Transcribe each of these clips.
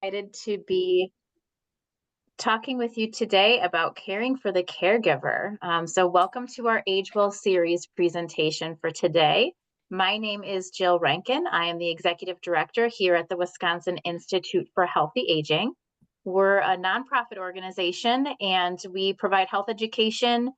Excited to be talking with you today about caring for the caregiver. So welcome to our Age Well series presentation for today. My name is Jill Rankin. I am the Executive Director here at the Wisconsin Institute for Healthy Aging. We're a nonprofit organization and we provide health education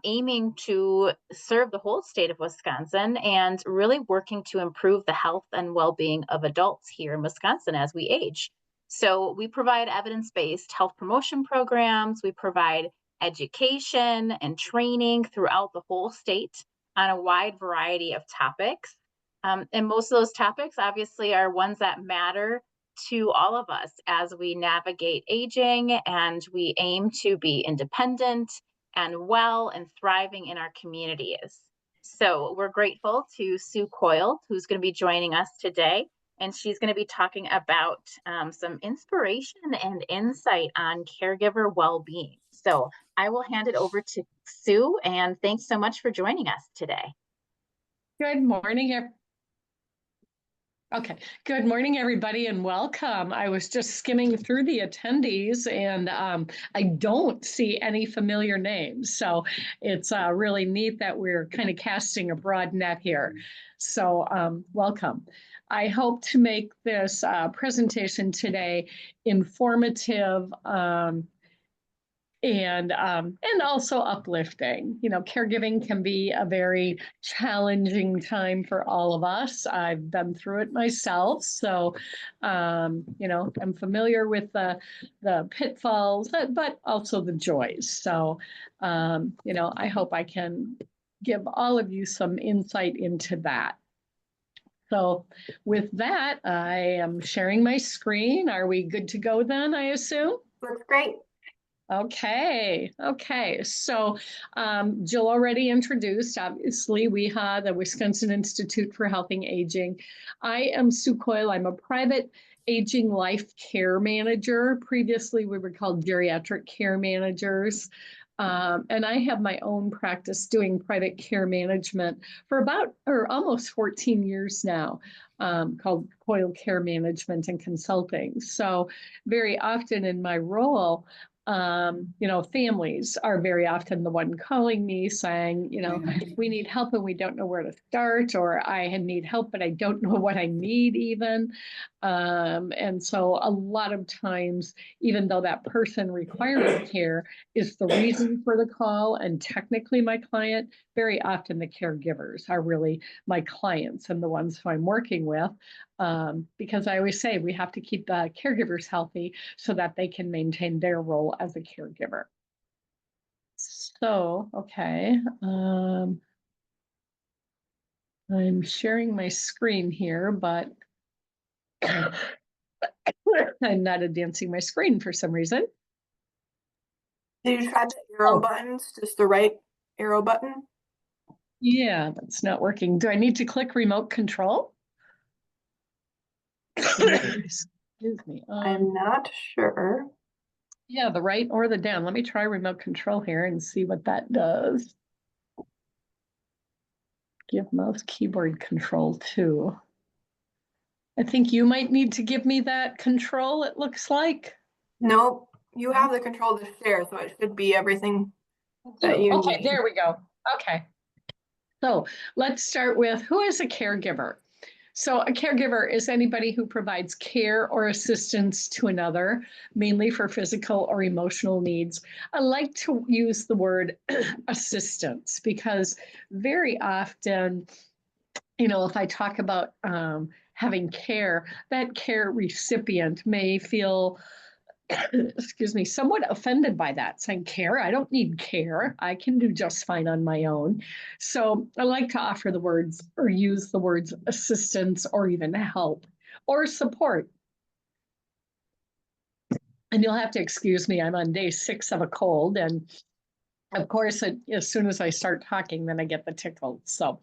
aiming to serve the whole state of Wisconsin and really working to improve the health and well-being of adults here in Wisconsin as we age. So we provide evidence-based health promotion programs. We provide education and training throughout the whole state on a wide variety of topics. And most of those topics obviously are ones that matter to all of us as we navigate aging and we aim to be independent and well and thriving in our communities. So we're grateful to Sue Coyle, who's going to be joining us today. And she's going to be talking about some inspiration and insight on caregiver well-being. So I will hand it over to Sue, and thanks so much for joining us today. Good morning. Okay, good morning, everybody, and welcome. I was just skimming through the attendees, and I don't see any familiar names. So it's really neat that we're kind of casting a broad net here. So welcome. I hope to make this presentation today informative and also uplifting. You know, caregiving can be a very challenging time for all of us. I've been through it myself, so you know, I'm familiar with the pitfalls, but also the joys. So you know, I hope I can give all of you some insight into that. So with that, I am sharing my screen. Are we good to go then, I assume? Looks great. Okay. So Jill already introduced, obviously, WIHA, the Wisconsin Institute for Healthy Aging. I am Sue Coyle. I'm a private aging life care manager. Previously, we were called geriatric care managers. And I have my own practice doing private care management for about or almost 14 years now, called Coyle Care Management and Consulting. So very often in my role, you know, families are very often the one calling me saying, you know, we need help and we don't know where to start, or I need help, but I don't know what I need even. And so a lot of times, even though that person requiring care is the reason for the call and technically my client, very often the caregivers are really my clients and the ones who I'm working with. Because I always say we have to keep the caregivers healthy so that they can maintain their role as a caregiver. So, okay. I'm sharing my screen here, but I'm not advancing my screen for some reason. Did you try the arrow buttons, just the right arrow button? Yeah, that's not working. Do I need to click remote control? Excuse me. I'm not sure. Yeah, the right or the down. Let me try remote control here and see what that does. Give mouse keyboard control too. I think you might need to give me that control, it looks like. Nope, you have the control to share, so it should be everything that you Okay, need. there we go. Okay. So let's start with who is a caregiver? So a caregiver is anybody who provides care or assistance to another, mainly for physical or emotional needs. I like to use the word assistance because very often, you know, if I talk about having care, that care recipient may feel excuse me, somewhat offended by that, saying care, I don't need care. I can do just fine on my own. So I like to offer the words or use the words assistance or even help or support. And you'll have to excuse me, I'm on day 6 of a cold. And of course, as soon as I start talking, then I get the tickle. So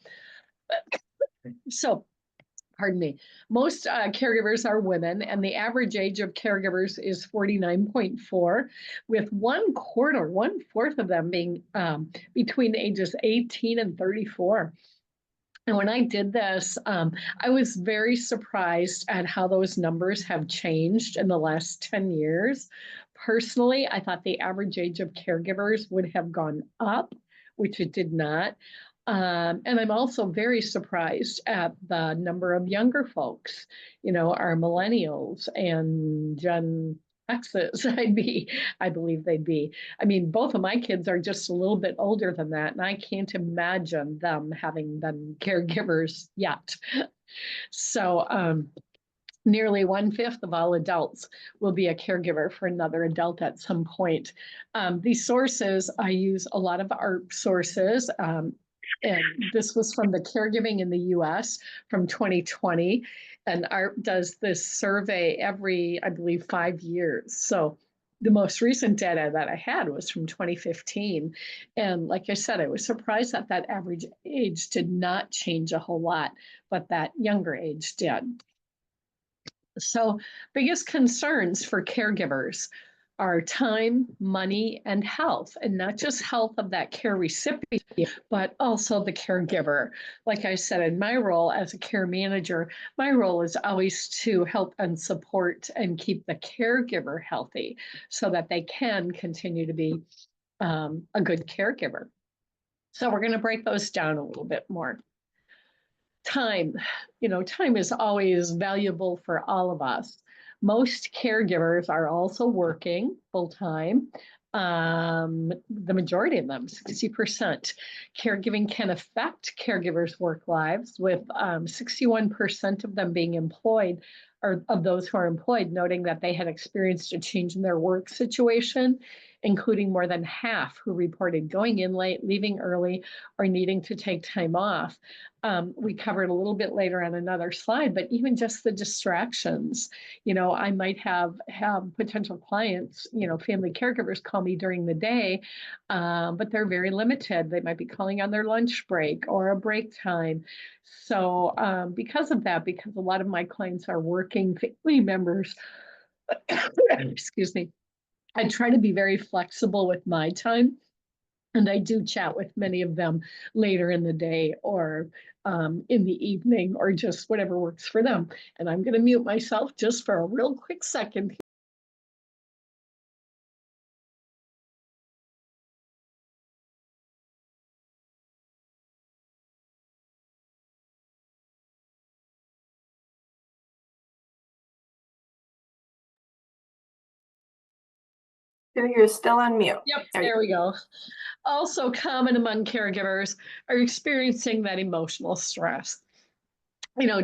pardon me, most caregivers are women, and the average age of caregivers is 49.4, with 1/4, 1/4 of them being between ages 18 and 34. And when I did this, I was very surprised at how those numbers have changed in the last 10 years. Personally, I thought the average age of caregivers would have gone up, which it did not. And I'm also very surprised at the number of younger folks, our millennials and Gen X's, I believe they'd be. I mean, both of my kids are just a little bit older than that, and I can't imagine them having been caregivers yet. So, nearly 1/5 of all adults will be a caregiver for another adult at some point. These sources, I use a lot of ARP sources. And this was from the Caregiving in the US from 2020. And ARP does this survey every, I believe, 5 years. So the most recent data that I had was from 2015. And like I said, I was surprised that that average age did not change a whole lot, but that younger age did. So, biggest concerns for caregivers are time, money, and health, and not just health of that care recipient, but also the caregiver. Like I said, in my role as a care manager, my role is always to help and support and keep the caregiver healthy so that they can continue to be a good caregiver. So, we're going to break those down a little bit more. Time, time is always valuable for all of us. Most caregivers are also working full time. The majority of them, 60%. Caregiving can affect caregivers' work lives, with 61% of them being employed, or of those who are employed, noting that they had experienced a change in their work situation, including more than half who reported going in late, leaving early, or needing to take time off. We covered a little bit later on another slide, but even just the distractions, I might have potential clients, family caregivers call me during the day, but they're very limited. They might be calling on their lunch break or a break time. So because of that, because a lot of my clients are working family members, excuse me, I try to be very flexible with my time. And I do chat with many of them later in the day or in the evening or just whatever works for them. And I'm going to mute myself just for a real quick second. You're still on mute. Yep, there we go. Also common among caregivers are experiencing that emotional stress.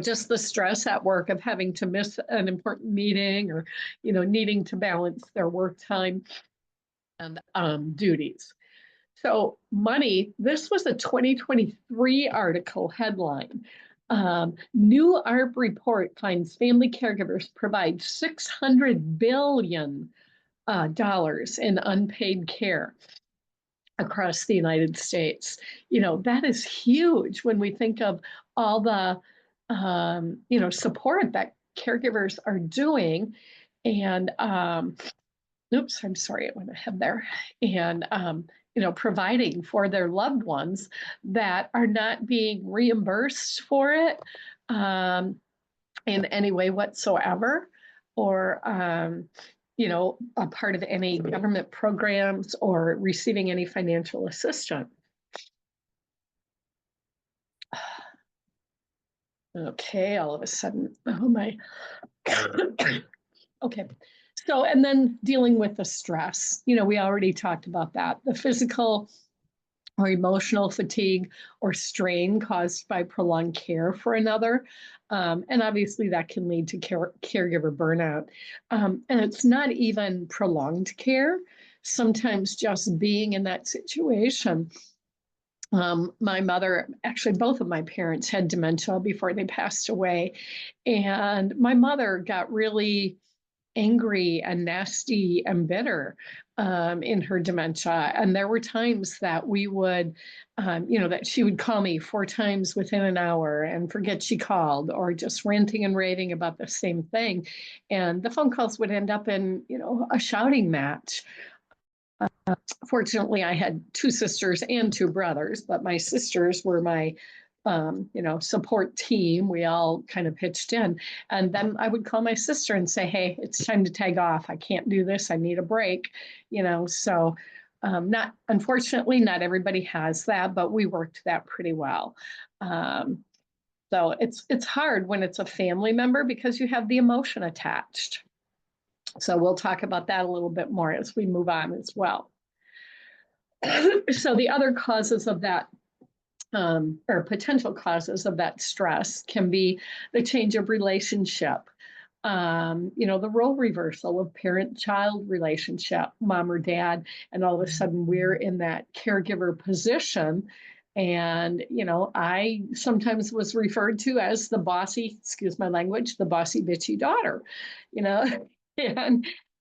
Just the stress at work of having to miss an important meeting or, needing to balance their work time and duties. So money, this was a 2023 article headline. New ARP report finds family caregivers provide $600 billion in unpaid care across the United States. That is huge when we think of all the, support that caregivers are doing. And oops, I'm sorry, it went ahead there. And, providing for their loved ones that are not being reimbursed for it in any way whatsoever, or, a part of any government programs or receiving any financial assistance. Okay, all of a sudden, oh my. Okay. So, and then dealing with the stress, we already talked about that. The physical or emotional fatigue or strain caused by prolonged care for another. And obviously that can lead to caregiver burnout. And it's not even prolonged care. Sometimes just being in that situation. My mother, actually both of my parents had dementia before they passed away. And my mother got really angry and nasty and bitter in her dementia. And there were times that we would, that she would call me 4 times within an hour and forget she called, or just ranting and raving about the same thing. And the phone calls would end up in, a shouting match. Fortunately, I had 2 sisters and 2 brothers, but my sisters were my support team. We all kind of pitched in. And then I would call my sister and say, hey, it's time to tag off. I can't do this. I need a break, so unfortunately, not everybody has that, but we worked that pretty well. So it's hard when it's a family member because you have the emotion attached. So we'll talk about that a little bit more as we move on as well. So the other causes of that or potential causes of that stress can be the change of relationship, the role reversal of parent-child relationship, mom or dad, and all of a sudden we're in that caregiver position. And, I sometimes was referred to as the bossy, excuse my language, the bossy bitchy daughter,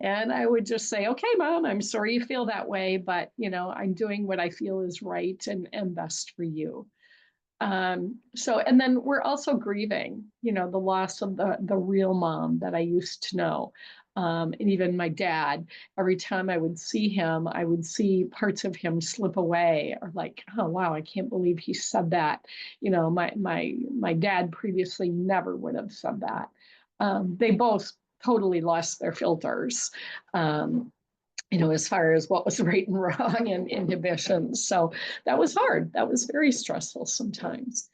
and I would just say, okay, mom, I'm sorry you feel that way, but, I'm doing what I feel is right and best for you. And then we're also grieving, the loss of the real mom that I used to know. And even my dad, every time I would see him, I would see parts of him slip away or like, oh, wow, I can't believe he said that. My dad previously never would have said that. They both totally lost their filters. As far as what was right and wrong and inhibitions. So that was hard. That was very stressful sometimes.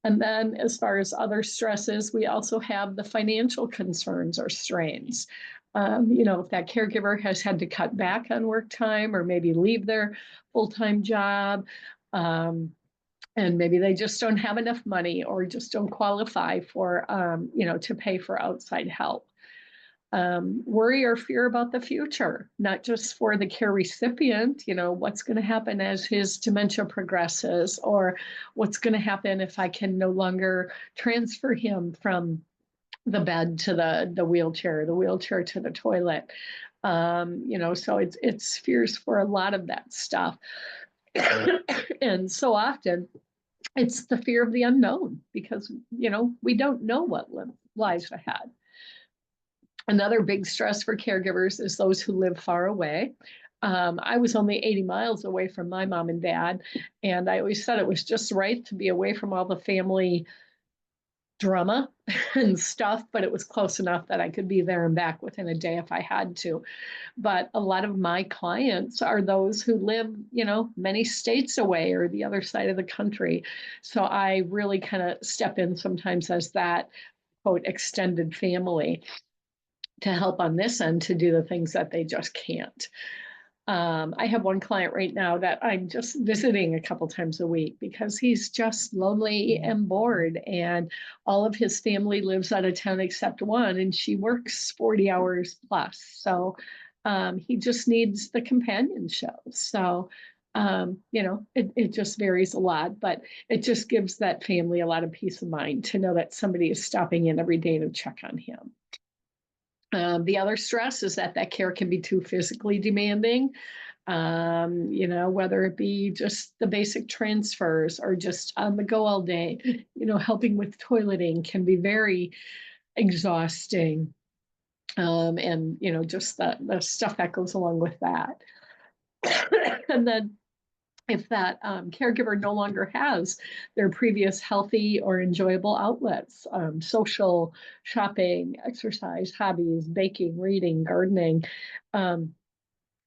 And then as far as other stresses, we also have the financial concerns or strains. If that caregiver has had to cut back on work time or maybe leave their full-time job, and maybe they just don't have enough money or just don't qualify for, to pay for outside help. Worry or fear about the future, not just for the care recipient, what's going to happen as his dementia progresses, or what's going to happen if I can no longer transfer him from the bed to the wheelchair to the toilet. So it's fears for a lot of that stuff. And so often it's the fear of the unknown because, we don't know what lies ahead. Another big stress for caregivers is those who live far away. I was only 80 miles away from my mom and dad, and I always said it was just right to be away from all the family drama and stuff, but it was close enough that I could be there and back within a day if I had to. But a lot of my clients are those who live, many states away or the other side of the country. So I really kind of step in sometimes as that, quote, extended family to help on this end to do the things that they just can't. I have one client right now that I'm just visiting a couple times a week because he's just lonely and bored, and all of his family lives out of town except one, and she works 40 hours plus. So he just needs the companionship. So it just varies a lot, but it just gives that family a lot of peace of mind to know that somebody is stopping in every day to check on him. The other stress is that care can be too physically demanding, whether it be just the basic transfers or just on the go all day, helping with toileting can be very exhausting. And, just the stuff that goes along with that. And then if that caregiver no longer has their previous healthy or enjoyable outlets, social, shopping, exercise, hobbies, baking, reading, gardening. I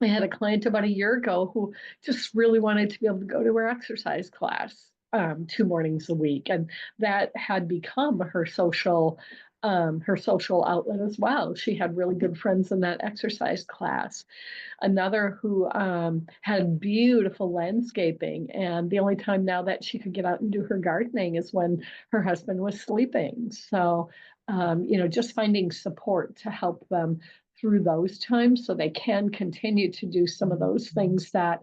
had a client about a year ago who just really wanted to be able to go to her exercise class 2 mornings a week. And that had become her social outlet as well. She had really good friends in that exercise class. Another who had beautiful landscaping, and the only time now that she could get out and do her gardening is when her husband was sleeping. So, just finding support to help them through those times so they can continue to do some of those things that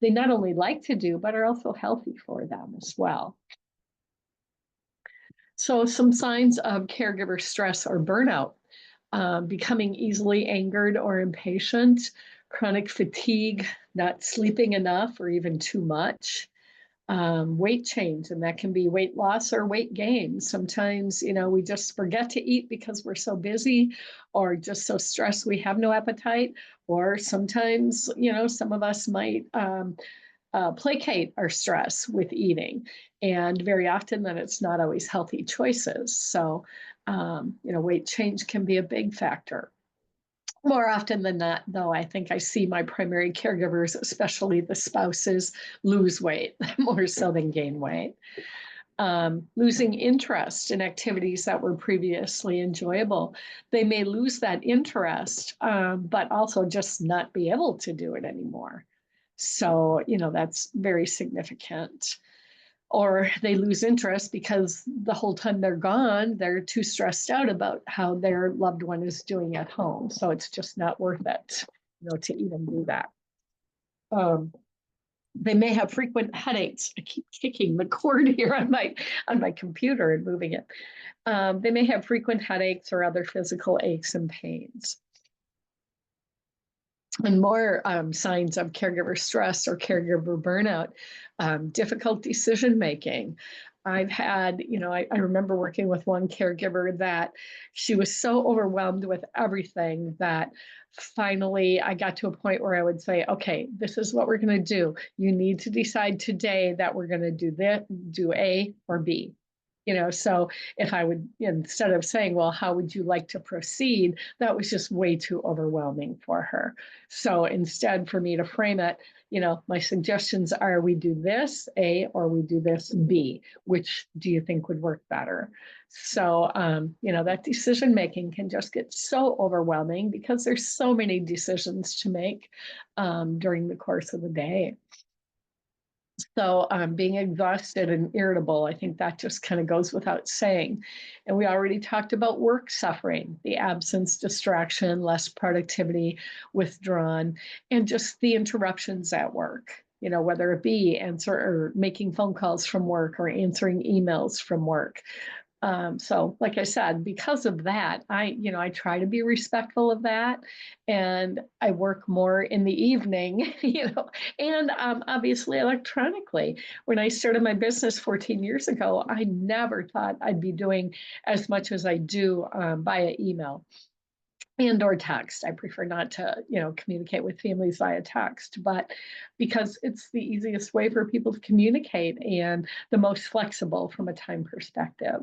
they not only like to do, but are also healthy for them as well. So some signs of caregiver stress or burnout: becoming easily angered or impatient, chronic fatigue, not sleeping enough or even too much, weight change, and that can be weight loss or weight gain. Sometimes, we just forget to eat because we're so busy or just so stressed we have no appetite. Or sometimes, some of us might placate our stress with eating. And very often then it's not always healthy choices. So, weight change can be a big factor. More often than not, though, I think I see my primary caregivers, especially the spouses, lose weight more so than gain weight. Losing interest in activities that were previously enjoyable. They may lose that interest, but also just not be able to do it anymore. So, that's very significant. Or they lose interest because the whole time they're gone, they're too stressed out about how their loved one is doing at home. So it's just not worth it, to even do that. They may have frequent headaches. I keep kicking the cord here on my computer and moving it. They may have frequent headaches or other physical aches and pains. And more signs of caregiver stress or caregiver burnout, difficult decision making. I've had, I remember working with one caregiver that she was so overwhelmed with everything that finally I got to a point where I would say, okay, this is what we're going to do. You need to decide today that we're going to do this, do A or B. So if I would, instead of saying, well, how would you like to proceed? That was just way too overwhelming for her. So instead, for me to frame it, my suggestions are we do this A or we do this B. Which do you think would work better? So, that decision making can just get so overwhelming because there's so many decisions to make during the course of the day. So being exhausted and irritable, I think that just kind of goes without saying. And we already talked about work suffering, the absence, distraction, less productivity, withdrawn, and just the interruptions at work, whether it be answer or making phone calls from work or answering emails from work. So like I said, because of that, I try to be respectful of that, and I work more in the evening, and obviously electronically. When I started my business 14 years ago, I never thought I'd be doing as much as I do via email and or text. I prefer not to, communicate with families via text, but because it's the easiest way for people to communicate and the most flexible from a time perspective.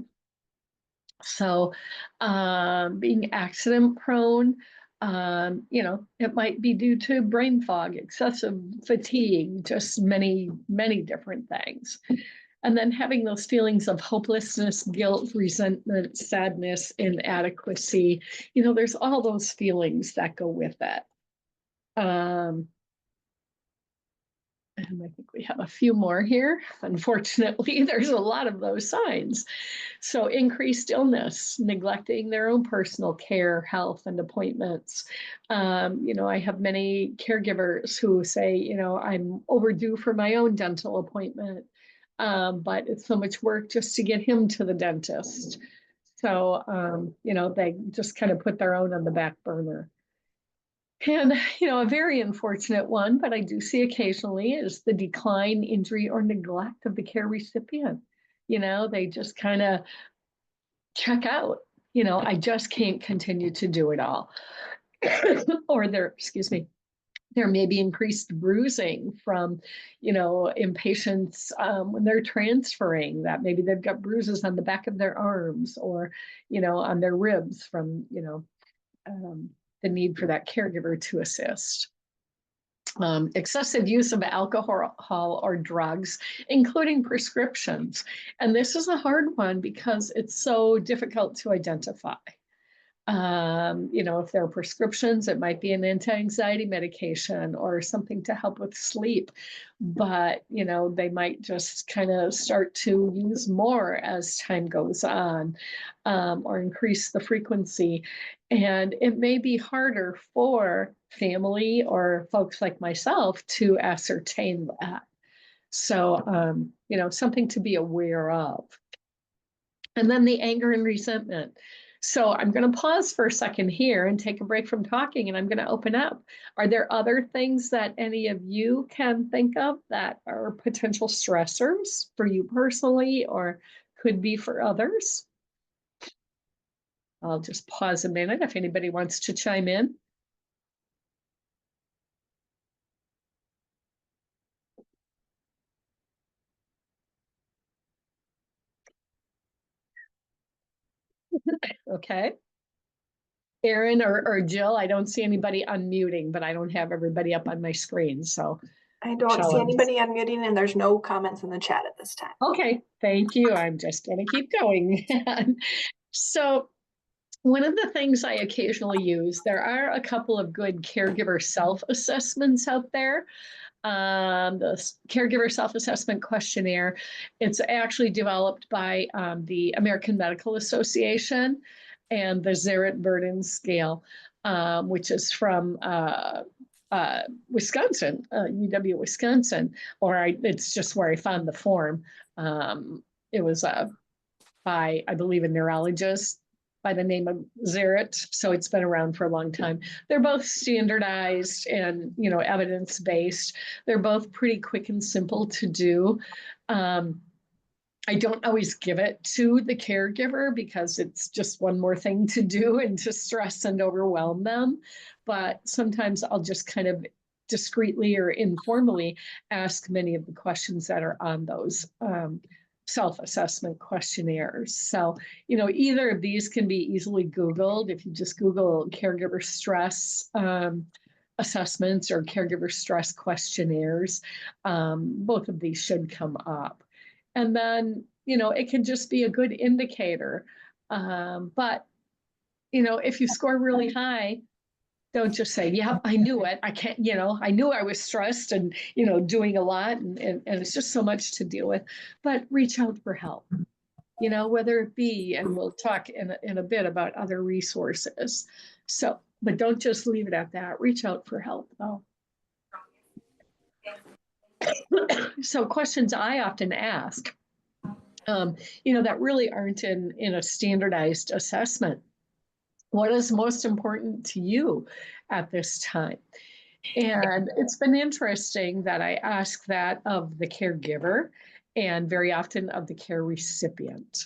So being accident prone, it might be due to brain fog, excessive fatigue, just many, many different things. And then having those feelings of hopelessness, guilt, resentment, sadness, inadequacy, there's all those feelings that go with it. And I think we have a few more here. Unfortunately, there's a lot of those signs. So increased illness, neglecting their own personal care, health, and appointments. I have many caregivers who say, I'm overdue for my own dental appointment, but it's so much work just to get him to the dentist. So, they just kind of put their own on the back burner. And, a very unfortunate one, but I do see occasionally, is the decline, injury, or neglect of the care recipient. They just kind of check out. I just can't continue to do it all. Or there may be increased bruising from, impatience when they're transferring, that maybe they've got bruises on the back of their arms or, on their ribs from, the need for that caregiver to assist. Excessive use of alcohol or drugs, including prescriptions. And this is a hard one because it's so difficult to identify. If there are prescriptions, it might be an anti-anxiety medication or something to help with sleep, but, they might just kind of start to use more as time goes on, or increase the frequency. And it may be harder for family or folks like myself to ascertain that. So, something to be aware of. And then the anger and resentment. So I'm going to pause for a second here and take a break from talking, and I'm going to open up. Are there other things that any of you can think of that are potential stressors for you personally or could be for others? I'll just pause a minute if anybody wants to chime in. Okay. Erin or Jill, I don't see anybody unmuting, but I don't have everybody up on my screen. So I don't shall see I? anybody unmuting, and there's no comments in the chat at this time. Okay, thank you. I'm just going to keep going. So one of the things I occasionally use, there are a couple of good caregiver self-assessments out there. The Caregiver Self-Assessment Questionnaire, it's actually developed by the American Medical Association, and the Zarit Burden Scale, which is from Wisconsin, UW Wisconsin, it's just where I found the form. It was by, I believe, a neurologist by the name of Zarit. So it's been around for a long time. They're both standardized and, evidence-based. They're both pretty quick and simple to do. I don't always give it to the caregiver because it's just one more thing to do and to stress and overwhelm them. But sometimes I'll just kind of discreetly or informally ask many of the questions that are on those self-assessment questionnaires. So, either of these can be easily Googled. If you just Google caregiver stress assessments or caregiver stress questionnaires, both of these should come up. And then, it can just be a good indicator. But, if you score really high, don't just say, yep, I knew it. I can't, I knew I was stressed and, doing a lot and it's just so much to deal with, but reach out for help, whether it be, and we'll talk in a bit about other resources. So, but don't just leave it at that. Reach out for help though. So questions I often ask, that really aren't in a standardized assessment. What is most important to you at this time? And it's been interesting that I ask that of the caregiver and very often of the care recipient.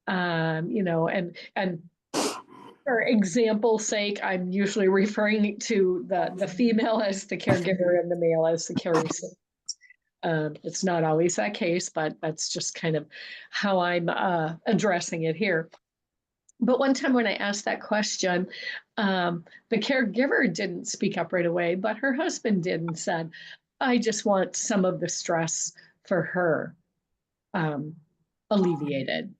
And for example's sake, I'm usually referring to the female as the caregiver and the male as the care recipient. It's not always that case, but that's just kind of how I'm addressing it here. But one time when I asked that question, the caregiver didn't speak up right away, but her husband did and said, I just want some of the stress for her alleviated.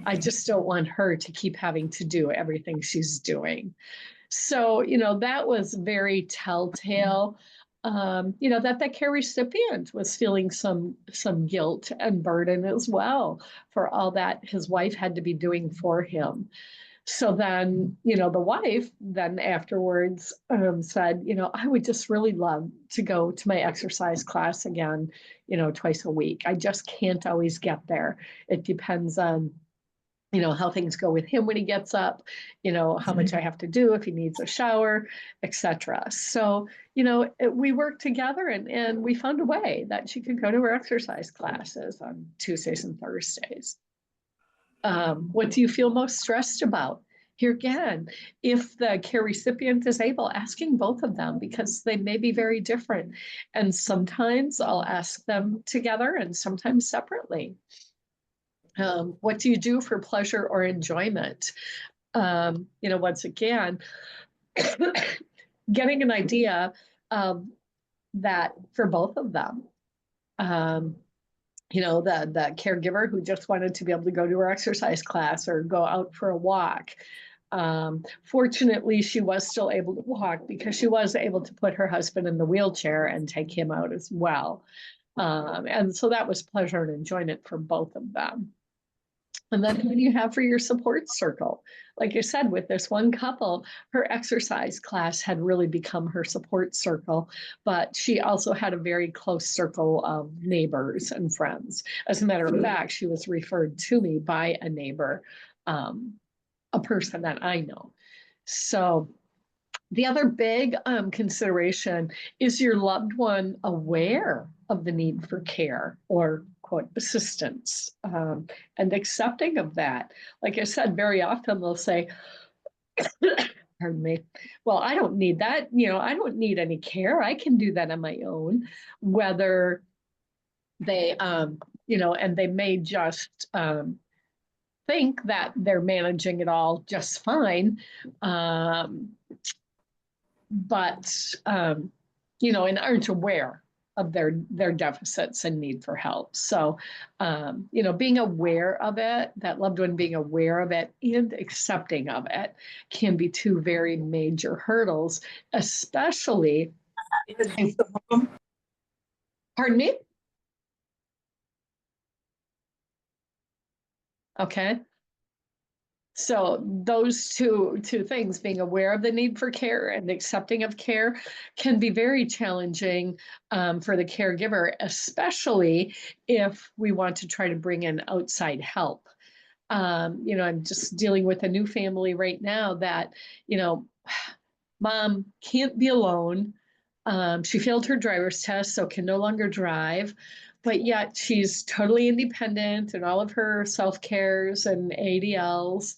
I just don't want her to keep having to do everything she's doing. So, that was very telltale, that the care recipient was feeling some guilt and burden as well for all that his wife had to be doing for him. So then, the wife then afterwards said, I would just really love to go to my exercise class again, twice a week. I just can't always get there. It depends on how things go with him when he gets up, how much I have to do if he needs a shower, etc. So, we worked together and we found a way that she could go to her exercise classes on Tuesdays and Thursdays. What do you feel most stressed about? Here again, if the care recipient is able, asking both of them because they may be very different. And sometimes I'll ask them together and sometimes separately. What do you do for pleasure or enjoyment? Once again, getting an idea of that for both of them. The caregiver who just wanted to be able to go to her exercise class or go out for a walk. Fortunately, she was still able to walk because she was able to put her husband in the wheelchair and take him out as well. And so that was pleasure and enjoyment for both of them. And then what do you have for your support circle? Like I said, with this one couple, her exercise class had really become her support circle, but she also had a very close circle of neighbors and friends. As a matter of fact, she was referred to me by a neighbor, a person that I know. So the other big consideration is your loved one aware of the need for care or quote assistance and accepting of that. Like I said, very often they'll say, pardon me, well, I don't need that. I don't need any care. I can do that on my own. Whether they, and they may just think that they're managing it all just fine. Um, but and aren't aware of their deficits and need for help. So, being aware of it, that loved one being aware of it and accepting of it can be two very major hurdles, especially. Pardon me? Okay. So those two things, being aware of the need for care and accepting of care, can be very challenging for the caregiver, especially if we want to try to bring in outside help. I'm just dealing with a new family right now that, mom can't be alone. She failed her driver's test, so can no longer drive, but yet she's totally independent and all of her self-cares and ADLs.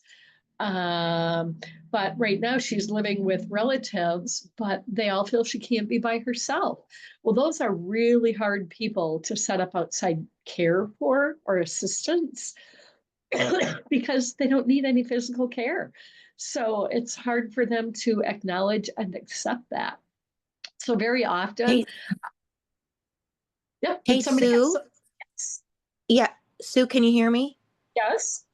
Um, but right now she's living with relatives, but they all feel she can't be by herself. Well, those are really hard people to set up outside care for or assistance because they don't need any physical care. So it's hard for them to acknowledge and accept that. So very often, Hey, yep, hey, did somebody have Sue. some? Yes. Yeah, Sue, can you hear me? Yes.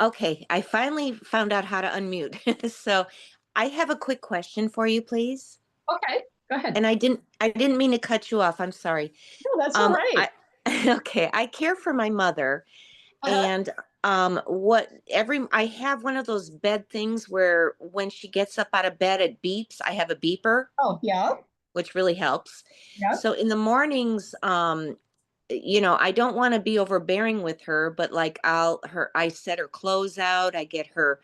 Okay, I finally found out how to unmute. So, I have a quick question for you, please. Okay, go ahead. And I didn't mean to cut you off. I'm sorry. No, that's all right. I okay, I care for my mother, Uh-huh. and I have one of those bed things where when she gets up out of bed it beeps. I have a beeper, Oh, yeah. which really helps. Yeah. So in the mornings, I don't want to be overbearing with her, but like I set her clothes out, I get her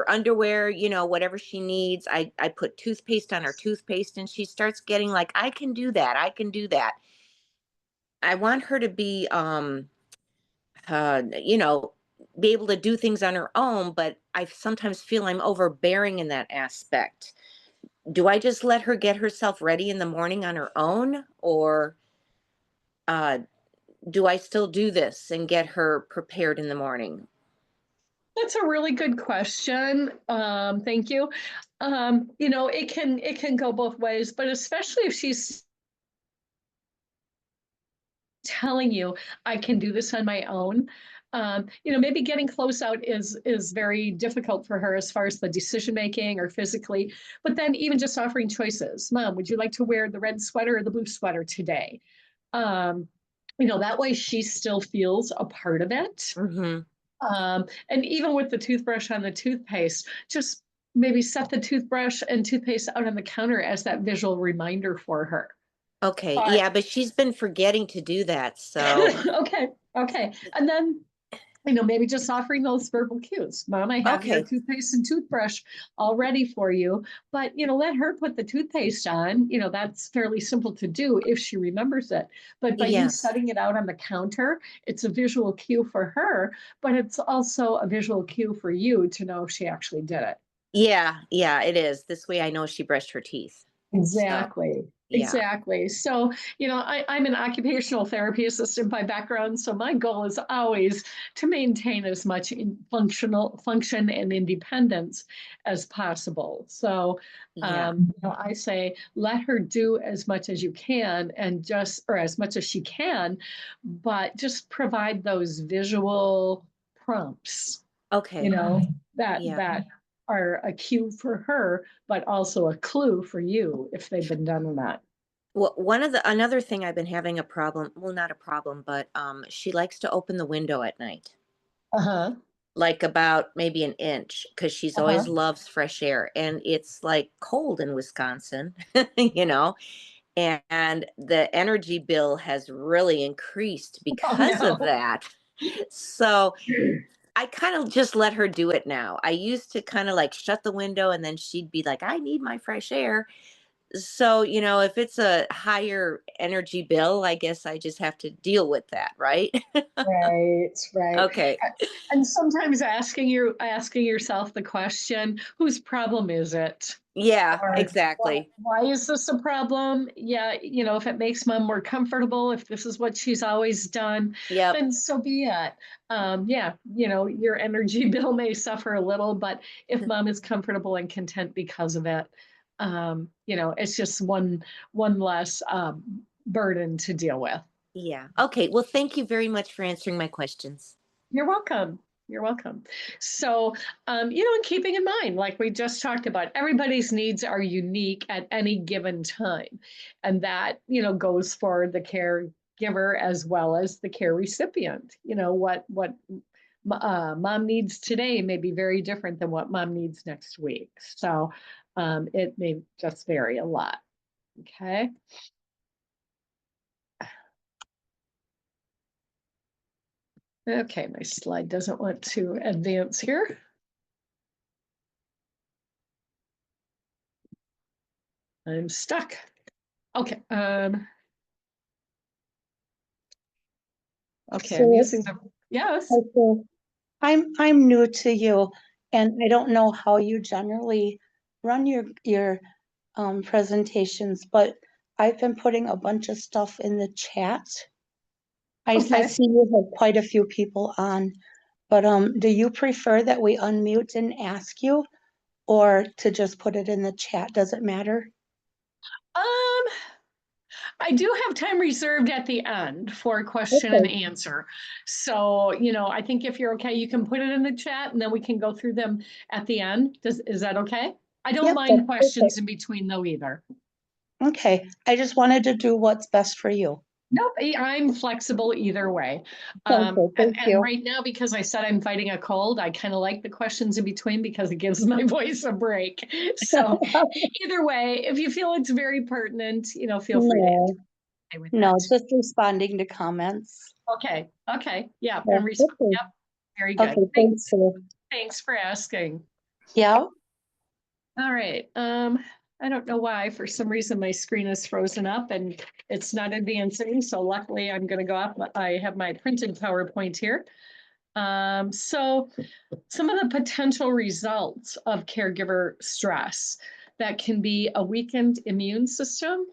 underwear, whatever she needs. I put toothpaste on her toothpaste and she starts getting like, I can do that. I can do that. I want her to be uh you know be able to do things on her own, but I sometimes feel I'm overbearing in that aspect. Do I just let her get herself ready in the morning on her own, or uh do I still do this and get her prepared in the morning? That's a really good question. Thank you. It can go both ways, but especially if she's telling you, I can do this on my own. Maybe getting close out is very difficult for her as far as the decision making or physically, but then even just offering choices. Mom, would you like to wear the red sweater or the blue sweater today? Um, that way she still feels a part of it. Mm-hmm. And even with the toothbrush on the toothpaste, just maybe set the toothbrush and toothpaste out on the counter as that visual reminder for her. Okay, But yeah, but she's been forgetting to do that, so okay, okay. And then, maybe just offering those verbal cues. Mom, I have your okay. toothpaste and toothbrush all ready for you. But, let her put the toothpaste on. That's fairly simple to do if she remembers it. But by you Yes. setting it out on the counter, it's a visual cue for her, but it's also a visual cue for you to know she actually did it. Yeah, it is. This way I know she brushed her teeth. So, Exactly. yeah. Exactly. So, I'm an occupational therapy assistant by background. So my goal is always to maintain as much functional function and independence as possible. So, Yeah. I say let her do as much as you can or as much as she can, but just provide those visual prompts, you Okay. know, that Yeah. that are a cue for her, but also a clue for you if they've been done or not. Well, another thing I've been having a problem, well, not a problem, but she likes to open the window at night, Uh-huh. like about maybe an inch, because she's Uh-huh. always loves fresh air, and it's like cold in Wisconsin, you know, and the energy bill has really increased Oh because of no. that. So I kind of just let her do it now. I used to kind of like shut the window and then she'd be like, I need my fresh air. So, if it's a higher energy bill, I guess I just have to deal with that, right? Right, right. Okay. And sometimes asking yourself the question, whose problem is it? Yeah, Or exactly. why is this a problem? Yeah, if it makes mom more comfortable, if this is what she's always done, Yep. then so be it. Yeah, your energy bill may suffer a little, but if mom is comfortable and content because of it, it's just one less burden to deal with. Yeah. Okay. Well, thank you very much for answering my questions. You're welcome. You're welcome. So, and keeping in mind, like we just talked about, everybody's needs are unique at any given time. And that, goes for the caregiver as well as the care recipient. What mom needs today may be very different than what mom needs next week. So it may just vary a lot. Okay. Okay, my slide doesn't want to advance here. I'm stuck. Okay. Okay, I'm using the, yes. Okay. I'm new to you, and I don't know how you generally run your presentations, but I've been putting a bunch of stuff in the chat. I Okay. see you have quite a few people on, but do you prefer that we unmute and ask you, or to just put it in the chat? Does it matter? I do have time reserved at the end for question and Okay. answer. So, I think if you're okay, you can put it in the chat and then we can go through them at the end. Is that okay? I don't Yep, mind that's questions perfect. in between though either. Okay, I just wanted to do what's best for you. Nope, I'm flexible either way. Okay, And, thank and you. right now, because I said I'm fighting a cold, I kind of like the questions in between because it gives my voice a break. So either way, if you feel it's very pertinent, feel free to No, answer with that. no, just responding to comments. Okay, okay, yeah, Yeah, and okay. yep, very good. Okay, thanks, Sue. Thanks for asking. Yeah, All right, I don't know why, for some reason my screen is frozen up and it's not advancing, so luckily I'm gonna go up, I have my printed PowerPoint here. So some of the potential results of caregiver stress that can be a weakened immune system.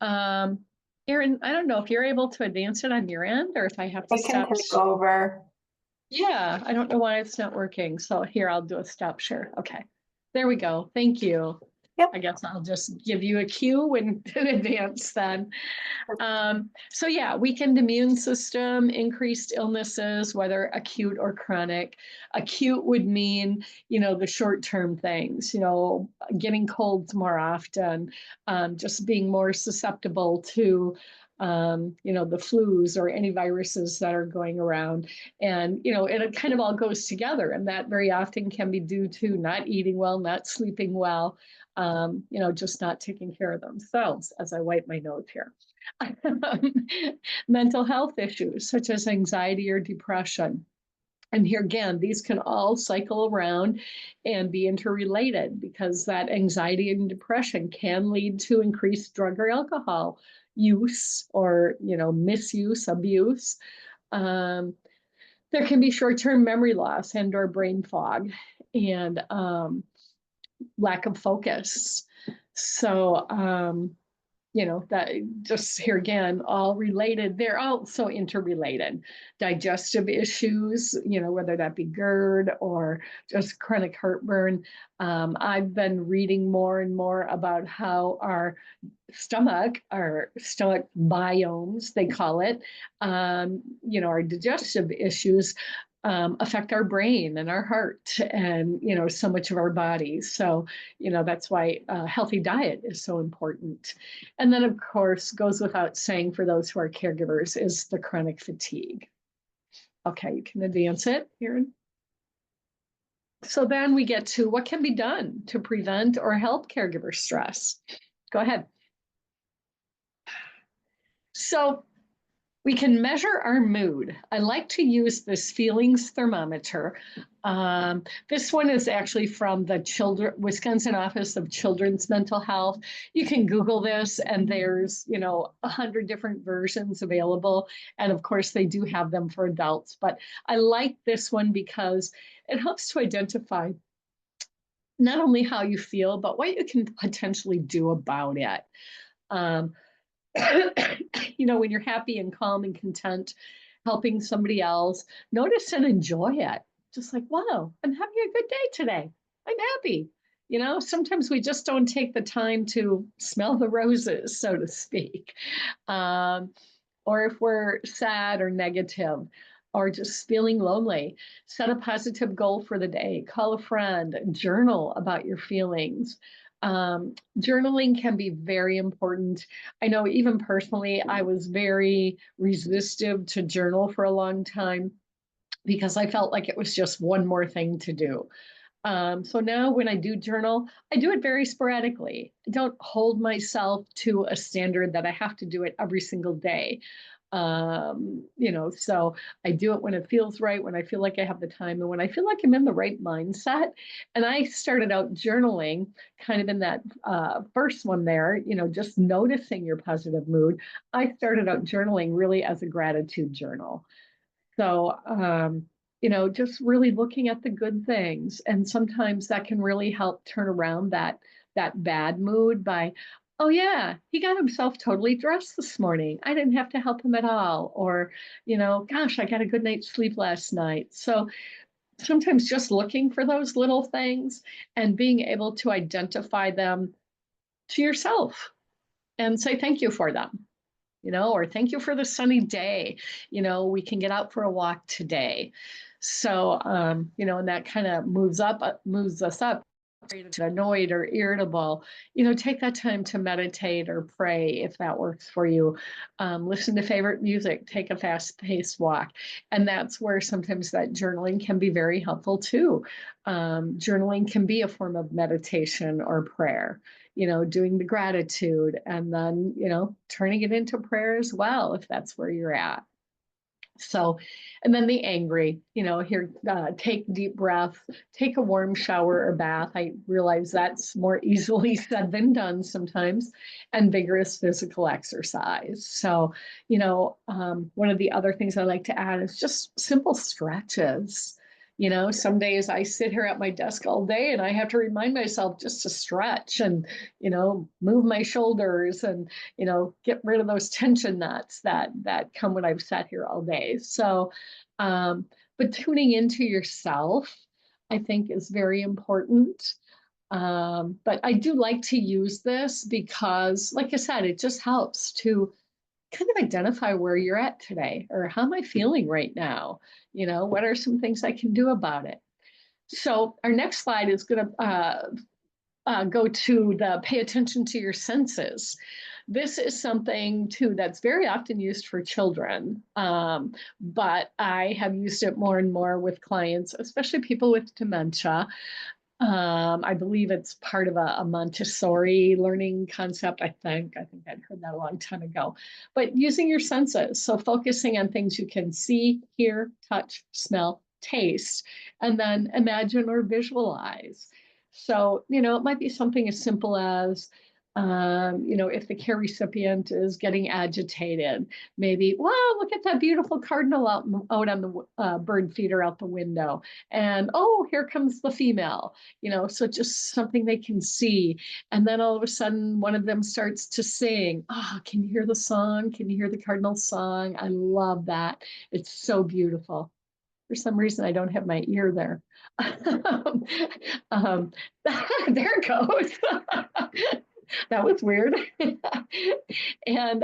Erin, I don't know if you're able to advance it on your end or if I have to I can stop. take over. Yeah, I don't know why it's not working. So here, I'll do a stop share. Okay, there we go. Thank you. Yep. I guess I'll just give you a cue when in advance then. So yeah, weakened immune system, increased illnesses, whether acute or chronic. Acute would mean, the short-term things, getting colds more often, just being more susceptible to, the flus or any viruses that are going around. And, it kind of all goes together. And that very often can be due to not eating well, not sleeping well, just not taking care of themselves as I wipe my nose here. Mental health issues such as anxiety or depression. And here again, these can all cycle around and be interrelated because that anxiety and depression can lead to increased drug or alcohol use or, misuse, abuse. There can be short-term memory loss and or brain fog and lack of focus. So, that just here again, all related. They're also interrelated. Digestive issues, whether that be GERD or just chronic heartburn. I've been reading more and more about how our stomach biomes, they call it, our digestive issues affect our brain and our heart and, so much of our bodies. So, that's why a healthy diet is so important. And then, of course, goes without saying for those who are caregivers is the chronic fatigue. Okay, you can advance it, Erin. So then we get to what can be done to prevent or help caregiver stress. Go ahead. So we can measure our mood. I like to use this feelings thermometer. This one is actually from the Wisconsin Office of Children's Mental Health. You can Google this and there's, 100 different versions available. And of course they do have them for adults, but I like this one because it helps to identify not only how you feel, but what you can potentially do about it. Um, when you're happy and calm and content helping somebody else, notice and enjoy it. Just like, wow, I'm having a good day today. I'm happy. Sometimes we just don't take the time to smell the roses, so to speak. Um, or if we're sad or negative or just feeling lonely, set a positive goal for the day, call a friend, journal about your feelings. Journaling can be very important. I know even personally, I was very resistive to journal for a long time because I felt like it was just one more thing to do. So now when I do journal, I do it very sporadically. I don't hold myself to a standard that I have to do it every single day. So I do it when it feels right, when I feel like I have the time, and when I feel like I'm in the right mindset. And I started out journaling kind of in that first one there, just noticing your positive mood. I started out journaling really as a gratitude journal. So, just really looking at the good things. And sometimes that can really help turn around that bad mood by, oh yeah, he got himself totally dressed this morning. I didn't have to help him at all. Or, gosh, I got a good night's sleep last night. So sometimes just looking for those little things and being able to identify them to yourself and say thank you for them. Or thank you for the sunny day. We can get out for a walk today. So, and that kind of moves us up, annoyed or irritable. Take that time to meditate or pray if that works for you. Listen to favorite music, take a fast-paced walk. And that's where sometimes that journaling can be very helpful too. Journaling can be a form of meditation or prayer. Doing the gratitude and then, turning it into prayer as well, if that's where you're at. So, and then the angry, take deep breath, take a warm shower or bath. I realize that's more easily said than done sometimes, and vigorous physical exercise. So, one of the other things I like to add is just simple stretches. Some days I sit here at my desk all day and I have to remind myself just to stretch and, move my shoulders and, get rid of those tension knots that come when I've sat here all day. So, but tuning into yourself, I think is very important. But I do like to use this because, like I said, it just helps to kind of identify where you're at today or how am I feeling right now? What are some things I can do about it? So our next slide is going to go to the pay attention to your senses. This is something too that's very often used for children, but I have used it more and more with clients, especially people with dementia. I believe it's part of a Montessori learning concept. I think I'd heard that a long time ago. But using your senses, so focusing on things you can see, hear, touch, smell, taste, and then imagine or visualize. So, it might be something as simple as, if the care recipient is getting agitated, maybe, wow, look at that beautiful cardinal out on the bird feeder out the window. And, oh, here comes the female, so just something they can see. And then all of a sudden, one of them starts to sing. Oh, can you hear the song? Can you hear the cardinal song? I love that. It's so beautiful. For some reason, I don't have my ear there. um, there it goes. That was weird. And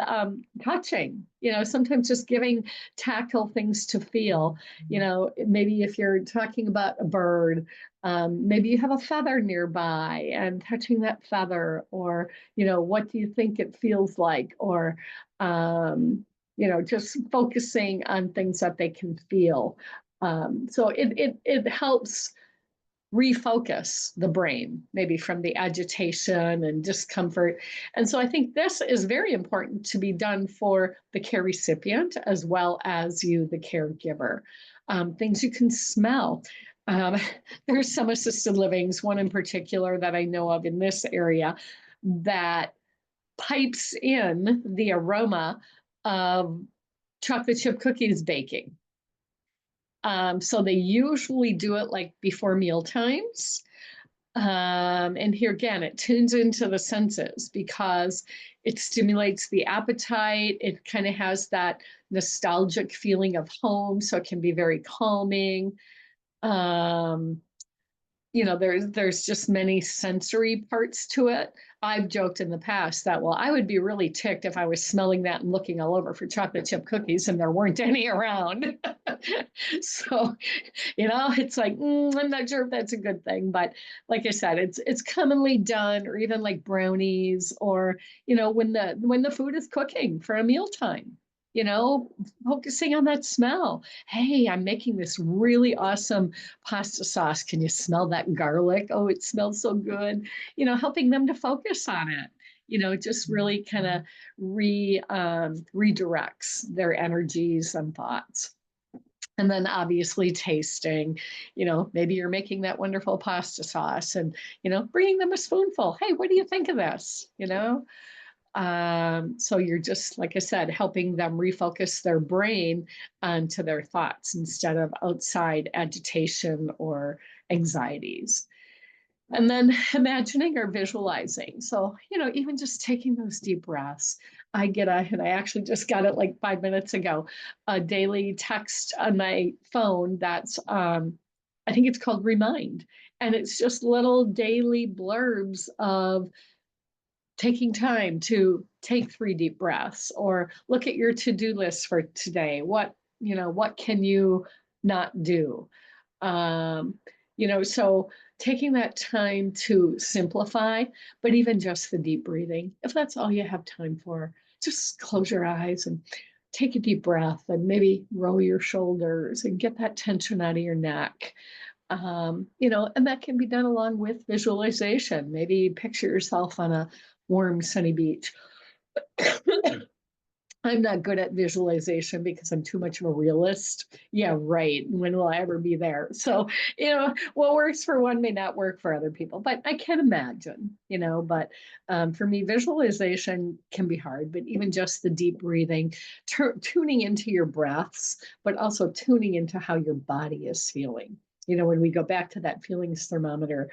touching, sometimes just giving tactile things to feel, maybe if you're talking about a bird, maybe you have a feather nearby and touching that feather, or, what do you think it feels like? Or, just focusing on things that they can feel. So it helps refocus the brain, maybe from the agitation and discomfort. And so I think this is very important to be done for the care recipient as well as you, the caregiver. Things you can smell. There's some assisted livings, one in particular that I know of in this area, that pipes in the aroma of chocolate chip cookies baking. So they usually do it like before meal times. And here again, it tunes into the senses because it stimulates the appetite. It kind of has that nostalgic feeling of home, so it can be very calming. Um, there's just many sensory parts to it. I've joked in the past that, well, I would be really ticked if I was smelling that and looking all over for chocolate chip cookies and there weren't any around. So, it's like, I'm not sure if that's a good thing, but like I said, it's commonly done, or even like brownies, or, when the food is cooking for a mealtime, you know, focusing on that smell. Hey, I'm making this really awesome pasta sauce. Can you smell that garlic? Oh, it smells so good. Helping them to focus on it. It just really kind of redirects their energies and thoughts. And then obviously tasting, maybe you're making that wonderful pasta sauce and, bringing them a spoonful. Hey, what do you think of this? So you're just, like I said, helping them refocus their brain onto their thoughts instead of outside agitation or anxieties. And then imagining or visualizing. So, even just taking those deep breaths. And I actually just got it like 5 minutes ago, a daily text on my phone that's, I think it's called Remind. And it's just little daily blurbs of taking time to take 3 deep breaths, or look at your to-do list for today. What can you not do? So taking that time to simplify, but even just the deep breathing, if that's all you have time for, just close your eyes and take a deep breath and maybe roll your shoulders and get that tension out of your neck. And that can be done along with visualization. Maybe picture yourself on a warm, sunny beach. I'm not good at visualization because I'm too much of a realist. Yeah, right. When will I ever be there? So, what works for one may not work for other people, but I can imagine, but for me, visualization can be hard, but even just the deep breathing, tuning into your breaths, but also tuning into how your body is feeling. When we go back to that feelings thermometer,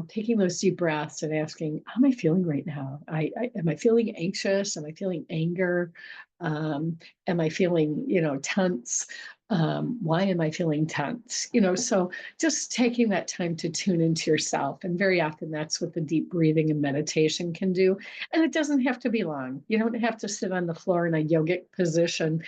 taking those deep breaths and asking, how am I feeling right now? Am I feeling anxious? Am I feeling anger? Am I feeling, tense? Why am I feeling tense? So just taking that time to tune into yourself. And very often that's what the deep breathing and meditation can do. And it doesn't have to be long. You don't have to sit on the floor in a yogic position,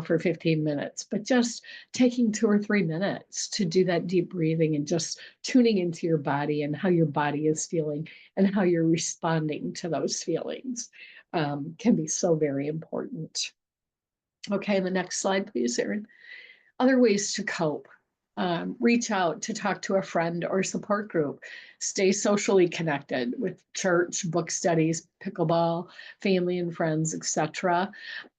for 15 minutes, but just taking 2 or 3 minutes to do that deep breathing and just tuning into your body and how your body is feeling and how you're responding to those feelings can be so very important. Okay, the next slide, please, Erin. Other ways to cope. Reach out to talk to a friend or support group. Stay socially connected with church, book studies, pickleball, family and friends, etc.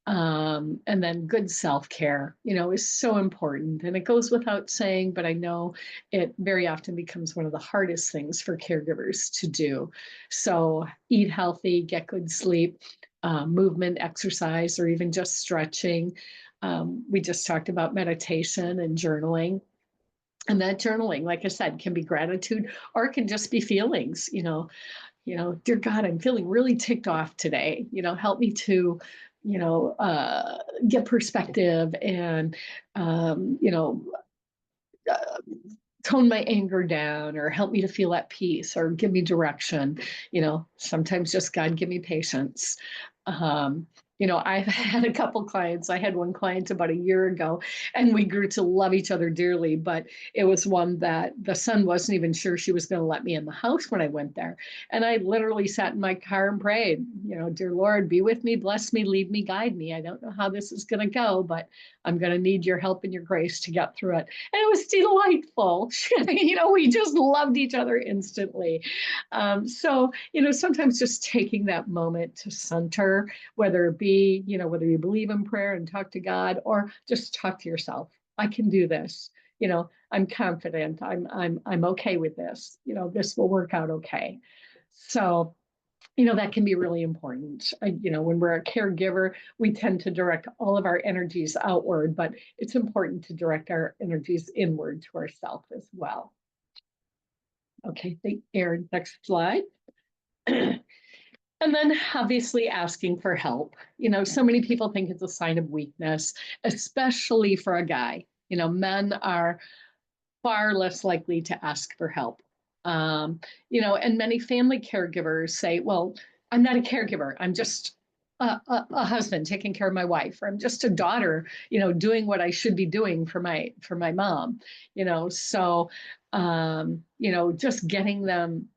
And then good self-care, is so important. And it goes without saying, but I know it very often becomes one of the hardest things for caregivers to do. So eat healthy, get good sleep, movement, exercise, or even just stretching. We just talked about meditation and journaling. And that journaling, like I said, can be gratitude, or it can just be feelings, dear God, I'm feeling really ticked off today. Help me to, get perspective and, uh, tone my anger down, or help me to feel at peace, or give me direction. Sometimes just God, give me patience. Um, I've had a couple clients. I had one client about a year ago, and we grew to love each other dearly. But it was one that the son wasn't even sure she was going to let me in the house when I went there. And I literally sat in my car and prayed, dear Lord, be with me, bless me, lead me, guide me. I don't know how this is going to go, but I'm going to need your help and your grace to get through it. And it was delightful. We just loved each other instantly. So, sometimes just taking that moment to center, whether it be, whether you believe in prayer and talk to God, or just talk to yourself. I can do this. I'm confident. I'm okay with this. This will work out okay. So, that can be really important. When we're a caregiver, we tend to direct all of our energies outward, but it's important to direct our energies inward to ourselves as well. Okay, Erin, next slide. And then obviously asking for help. So many people think it's a sign of weakness, especially for a guy. Men are far less likely to ask for help. And many family caregivers say, well, I'm not a caregiver. I'm just a husband taking care of my wife, or I'm just a daughter, doing what I should be doing for my mom, so, just getting them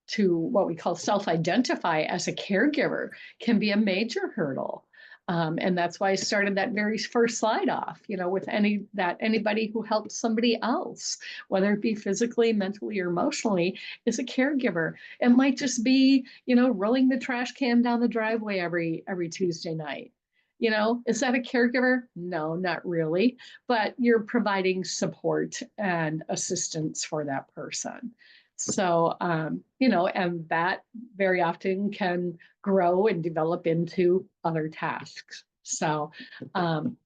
to what we call self-identify as a caregiver can be a major hurdle. And that's why I started that very first slide off, with anybody who helps somebody else, whether it be physically, mentally, or emotionally, is a caregiver. It might just be, rolling the trash can down the driveway every Tuesday night. Is that a caregiver? No, not really, but you're providing support and assistance for that person. So, and that very often can grow and develop into other tasks. So, and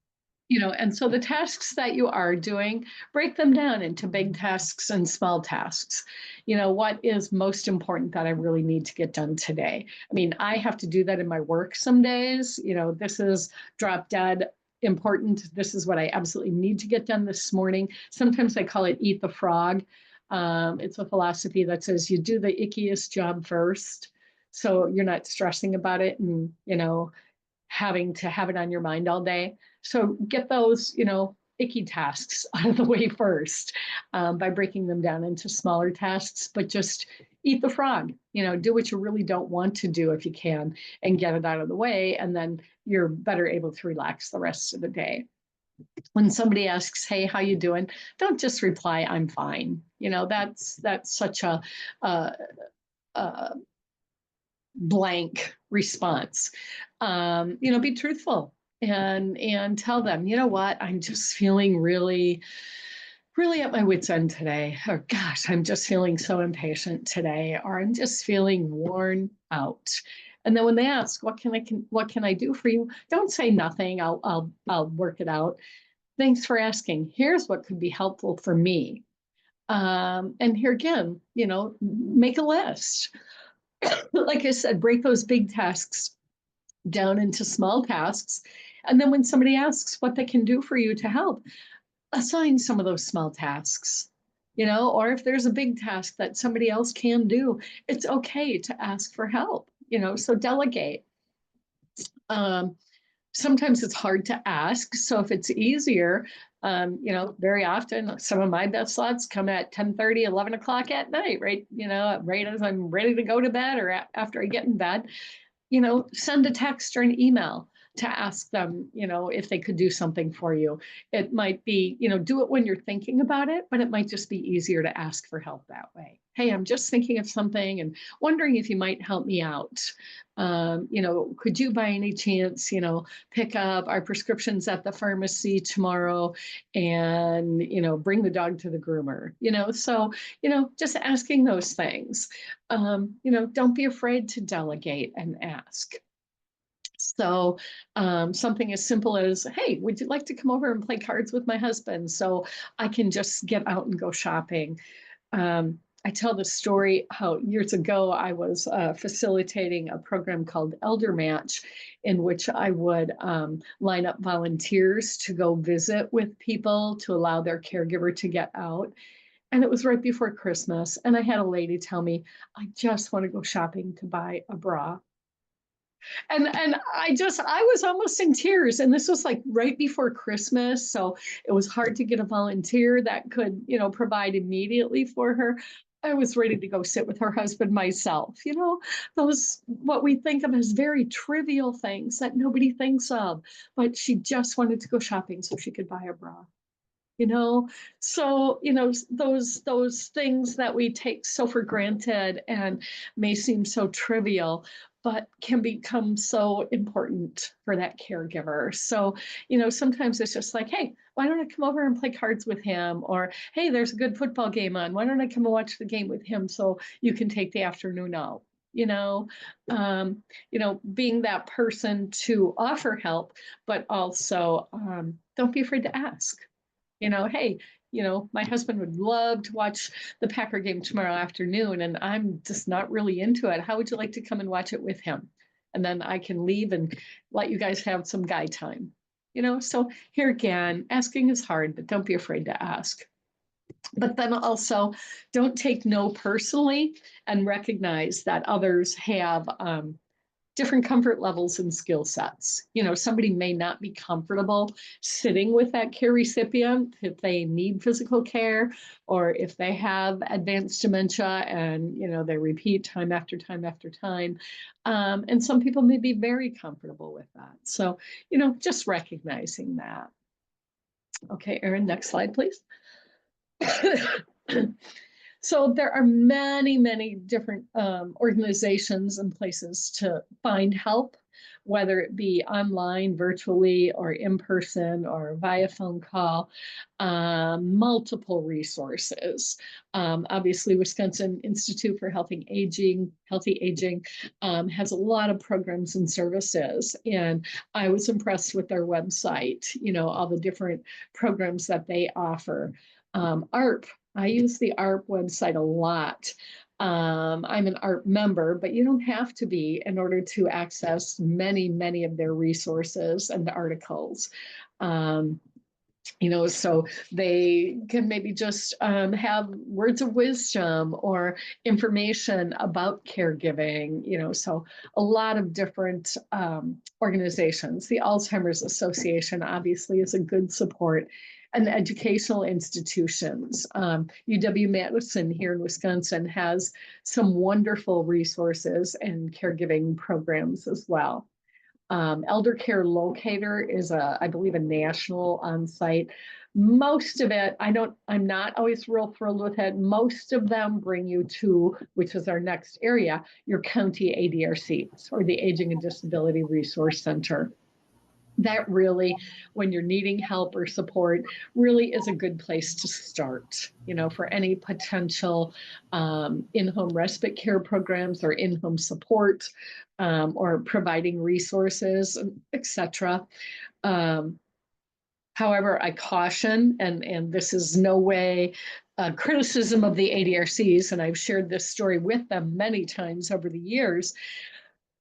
so the tasks that you are doing, break them down into big tasks and small tasks. What is most important that I really need to get done today? I mean, I have to do that in my work some days. This is drop dead important. This is what I absolutely need to get done this morning. Sometimes I call it eat the frog. It's a philosophy that says you do the ickiest job first, so you're not stressing about it and, having to have it on your mind all day. So get those, icky tasks out of the way first, by breaking them down into smaller tasks, but just eat the frog, do what you really don't want to do if you can and get it out of the way. And then you're better able to relax the rest of the day. When somebody asks, hey, how you doing? Don't just reply, I'm fine. That's such a blank response. Be truthful and tell them, you know what, I'm just feeling really, really at my wit's end today. Or gosh, I'm just feeling so impatient today, or I'm just feeling worn out. And then when they ask, what can I do for you? Don't say nothing. I'll work it out. Thanks for asking. Here's what could be helpful for me. And here again, make a list. Like I said, break those big tasks down into small tasks. And then when somebody asks what they can do for you to help, assign some of those small tasks, or if there's a big task that somebody else can do, it's okay to ask for help, so delegate. Sometimes it's hard to ask. So if it's easier, very often some of my best slots come at 10:30, 11 o'clock at night, right? Right as I'm ready to go to bed or after I get in bed, send a text or an email to ask them, if they could do something for you. It might be, do it when you're thinking about it, but it might just be easier to ask for help that way. Hey, I'm just thinking of something and wondering if you might help me out. Could you by any chance, pick up our prescriptions at the pharmacy tomorrow and, bring the dog to the groomer, so, just asking those things. Don't be afraid to delegate and ask. So something as simple as, hey, would you like to come over and play cards with my husband so I can just get out and go shopping? I tell the story how years ago I was facilitating a program called Elder Match, in which I would line up volunteers to go visit with people to allow their caregiver to get out. And it was right before Christmas. And I had a lady tell me, I just want to go shopping to buy a bra. And I was almost in tears. And this was like right before Christmas. So it was hard to get a volunteer that could, provide immediately for her. I was ready to go sit with her husband myself, those what we think of as very trivial things that nobody thinks of. But she just wanted to go shopping so she could buy a bra. So those things that we take so for granted and may seem so trivial, but can become so important for that caregiver. So sometimes it's just like, hey, why don't I come over and play cards with him? Or hey, there's a good football game on, why don't I come and watch the game with him so you can take the afternoon out? Being that person to offer help, but also don't be afraid to ask. Hey, You know, my husband would love to watch the Packer game tomorrow afternoon, and I'm just not really into it. How would you like to come and watch it with him? And then I can leave and let you guys have some guy time. You know, so here again, asking is hard, but don't be afraid to ask. But then also, don't take no personally and recognize that others have different comfort levels and skill sets. You know, somebody may not be comfortable sitting with that care recipient if they need physical care or if they have advanced dementia and, you know, they repeat time after time after time. And some people may be very comfortable with that. So, you know, just recognizing that. Okay, Erin, next slide, please. So there are many, many different organizations and places to find help, whether it be online, virtually, or in person, or via phone call, multiple resources. Obviously, Wisconsin Institute for Healthy Aging has a lot of programs and services. And I was impressed with their website, you know, all the different programs that they offer. ARP, I use the ARP website a lot. I'm an ARP member, but you don't have to be in order to access many, many of their resources and articles. You know, so they can maybe just have words of wisdom or information about caregiving, you know, so a lot of different organizations. The Alzheimer's Association obviously is a good support, and educational institutions. UW-Madison here in Wisconsin has some wonderful resources and caregiving programs as well. Elder Care Locator is I believe, a national on-site. Most of it, I'm not always real thrilled with it. Most of them bring you to, which is our next area, your county ADRCs, or the Aging and Disability Resource Center. That really, when you're needing help or support, really is a good place to start, you know, for any potential in-home respite care programs or in-home support or providing resources, etc. However, I caution, and this is no way criticism of the ADRCs, and I've shared this story with them many times over the years,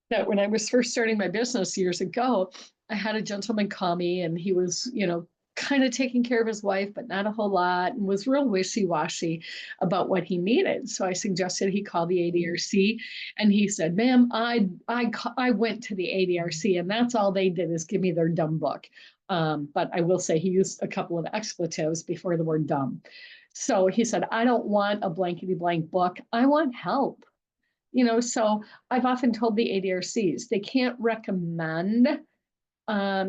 that when I was first starting my business years ago, I had a gentleman call me and he was, you know, kind of taking care of his wife, but not a whole lot, and was real wishy-washy about what he needed. So I suggested he call the ADRC, and he said, "Ma'am, I went to the ADRC, and that's all they did is give me their dumb book." But I will say he used a couple of expletives before the word dumb. So he said, "I don't want a blankety blank book. I want help." You know, so I've often told the ADRCs they can't recommend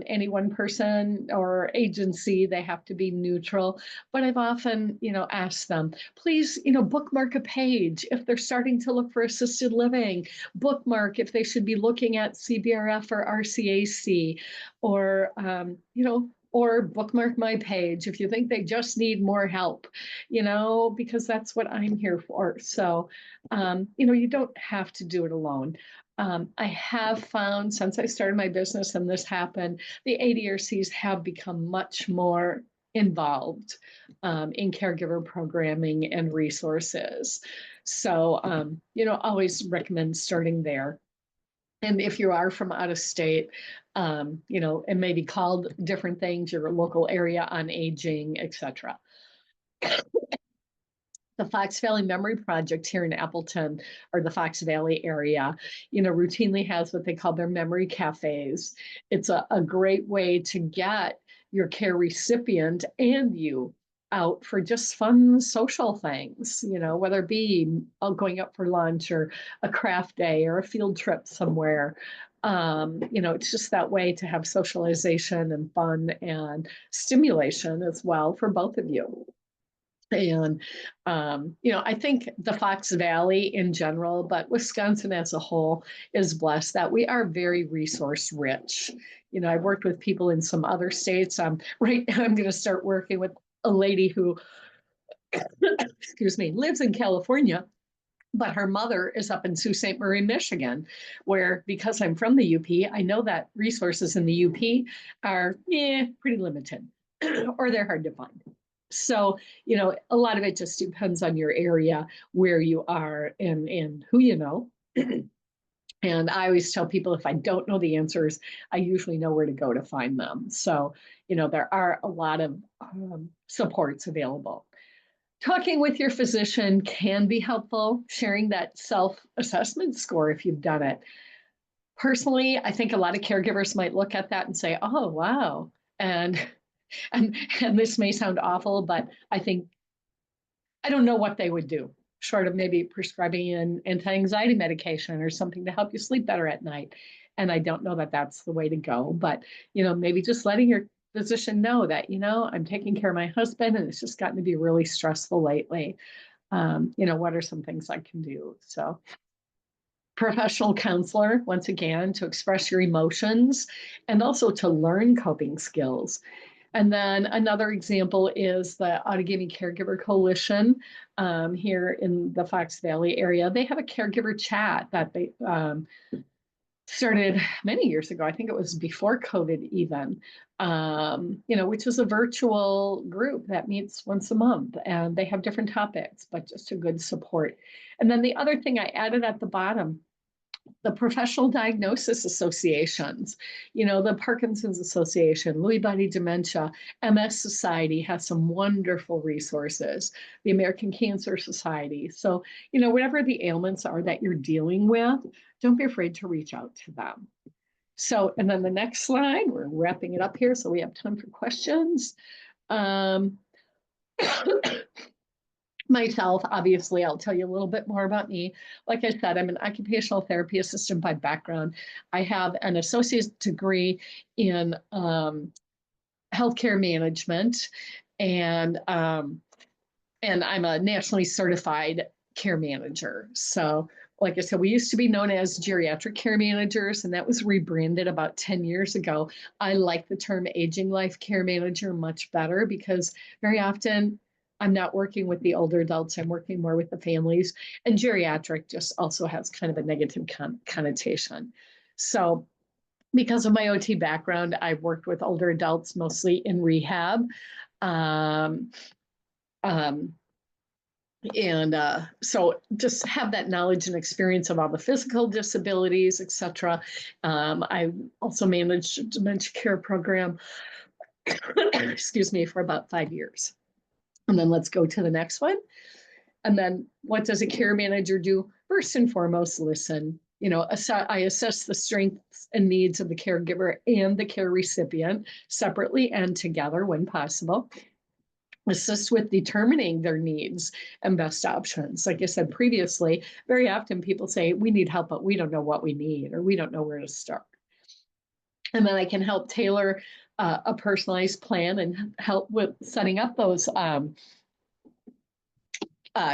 any one person or agency. They have to be neutral. But I've often, you know, asked them, please, you know, bookmark a page if they're starting to look for assisted living, bookmark if they should be looking at CBRF or RCAC, or, you know, or bookmark my page if you think they just need more help, you know, because that's what I'm here for. So, you know, you don't have to do it alone. I have found since I started my business and this happened, the ADRCs have become much more involved in caregiver programming and resources. So, you know, always recommend starting there. And if you are from out of state, you know, it may be called different things, your local area on aging, etc. The Fox Valley Memory Project here in Appleton, or the Fox Valley area, you know, routinely has what they call their memory cafes. It's a great way to get your care recipient and you out for just fun social things, you know, whether it be going up for lunch or a craft day or a field trip somewhere. You know, it's just that way to have socialization and fun and stimulation as well for both of you. And, you know, I think the Fox Valley in general, but Wisconsin as a whole is blessed that we are very resource rich. You know, I've worked with people in some other states. Right now, I'm going to start working with a lady who, excuse me, lives in California, but her mother is up in Sault Ste. Marie, Michigan, where, because I'm from the UP, I know that resources in the UP are pretty limited or they're hard to find. So, a lot of it just depends on your area, where you are, and who you know. And I always tell people if I don't know the answers, I usually know where to go to find them. So, there are a lot of supports available. Talking with your physician can be helpful, sharing that self-assessment score if you've done it. Personally, I think a lot of caregivers might look at that and say, oh, wow. And and this may sound awful, but I don't know what they would do, short of maybe prescribing an anti-anxiety medication or something to help you sleep better at night. And I don't know that that's the way to go, but maybe just letting your physician know that, I'm taking care of my husband and it's just gotten to be really stressful lately. What are some things I can do? So professional counselor, once again, to express your emotions and also to learn coping skills. And then another example is the Autogaming Caregiver Coalition here in the Fox Valley area. They have a caregiver chat that they started many years ago. I think it was before COVID even, which is a virtual group that meets once a month, and they have different topics, but just a good support. And then the other thing I added at the bottom, the professional diagnosis associations, the Parkinson's Association, Lewy body dementia, MS Society has some wonderful resources, the American Cancer Society. So, whatever the ailments are that you're dealing with, don't be afraid to reach out to them. So, and then the next slide, we're wrapping it up here, so we have time for questions. Myself, obviously, I'll tell you a little bit more about me. Like I said, I'm an occupational therapy assistant by background. I have an associate's degree in healthcare management, and I'm a nationally certified care manager. So, like I said, we used to be known as geriatric care managers, and that was rebranded about 10 years ago. I like the term aging life care manager much better because very often I'm not working with the older adults, I'm working more with the families. And geriatric just also has kind of a negative connotation. So, because of my OT background, I've worked with older adults mostly in rehab. Um, um, and so just have that knowledge and experience of all the physical disabilities, et cetera. I also managed a dementia care program, excuse me, for about 5 years. And then let's go to the next one. And then what does a care manager do? First and foremost, listen. I assess the strengths and needs of the caregiver and the care recipient separately and together when possible. Assist with determining their needs and best options. Like I said previously, very often people say, we need help, but we don't know what we need, or we don't know where to start. And then I can help tailor a personalized plan and help with setting up those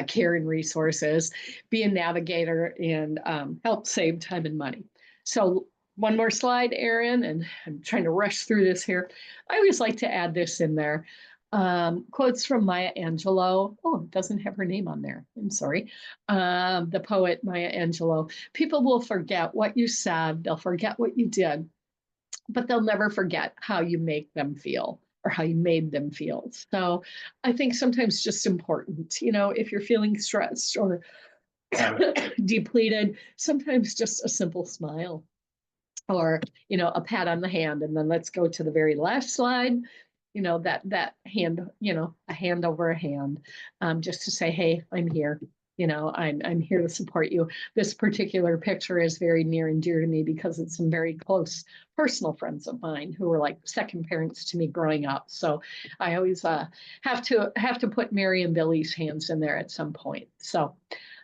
care and resources, be a navigator, and help save time and money. So one more slide, Erin, and I'm trying to rush through this here. I always like to add this in there. Quotes from Maya Angelou. Oh, it doesn't have her name on there. I'm sorry. The poet Maya Angelou. People will forget what you said. They'll forget what you did, but they'll never forget how you make them feel or how you made them feel. So I think sometimes just important, if you're feeling stressed or depleted, sometimes just a simple smile or, a pat on the hand. And then let's go to the very last slide, that hand, a hand over a hand, just to say, hey, I'm here. I'm here to support you. This particular picture is very near and dear to me because it's some very close personal friends of mine who were like second parents to me growing up. So I always have to put Mary and Billy's hands in there at some point. So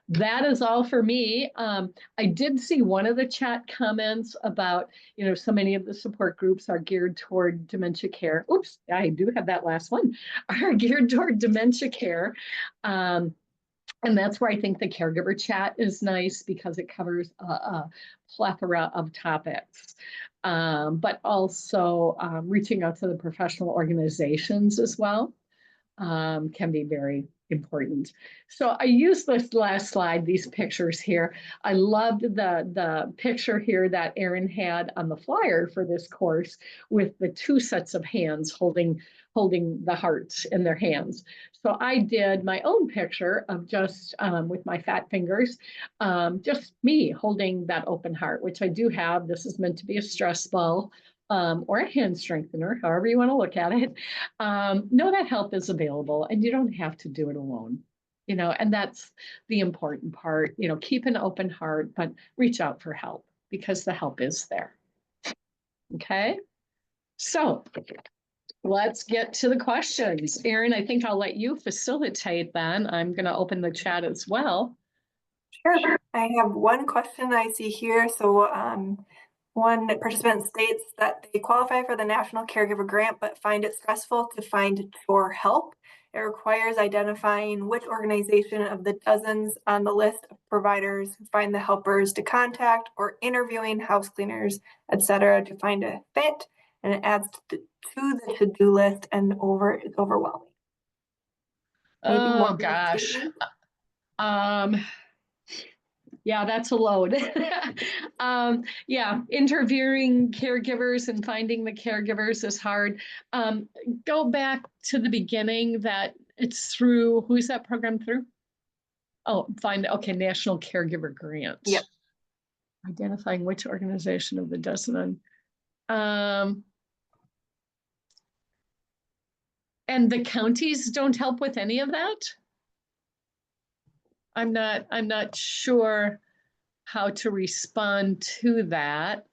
that is all for me. I did see one of the chat comments about, so many of the support groups are geared toward dementia care. Oops, I do have that last one, are geared toward dementia care. And that's where I think the caregiver chat is nice because it covers a plethora of topics, but also reaching out to the professional organizations as well can be very, important. So I used this last slide, these pictures here. I loved the picture here that Erin had on the flyer for this course with the two sets of hands holding the hearts in their hands. So I did my own picture of just with my fat fingers, just me holding that open heart, which I do have. This is meant to be a stress ball. Or a hand strengthener, however you want to look at it. Know that help is available and you don't have to do it alone, and that's the important part, keep an open heart, but reach out for help because the help is there. Okay, so let's get to the questions. Erin, I think I'll let you facilitate then. I'm going to open the chat as well. Sure. I have one question I see here. So one participant states that they qualify for the National Caregiver Grant, but find it stressful to find for help. It requires identifying which organization of the dozens on the list of providers who find the helpers to contact, or interviewing house cleaners, etc., to find a fit. And it adds to the to-do list, and it's overwhelming. Maybe Oh gosh. Yeah, that's a load. Yeah, interviewing caregivers and finding the caregivers is hard. Go back to the beginning that it's through, who's that program through? Oh, okay, National Caregiver Grant. Yep. Identifying which organization of the dozen. And the counties don't help with any of that? I'm not sure how to respond to that.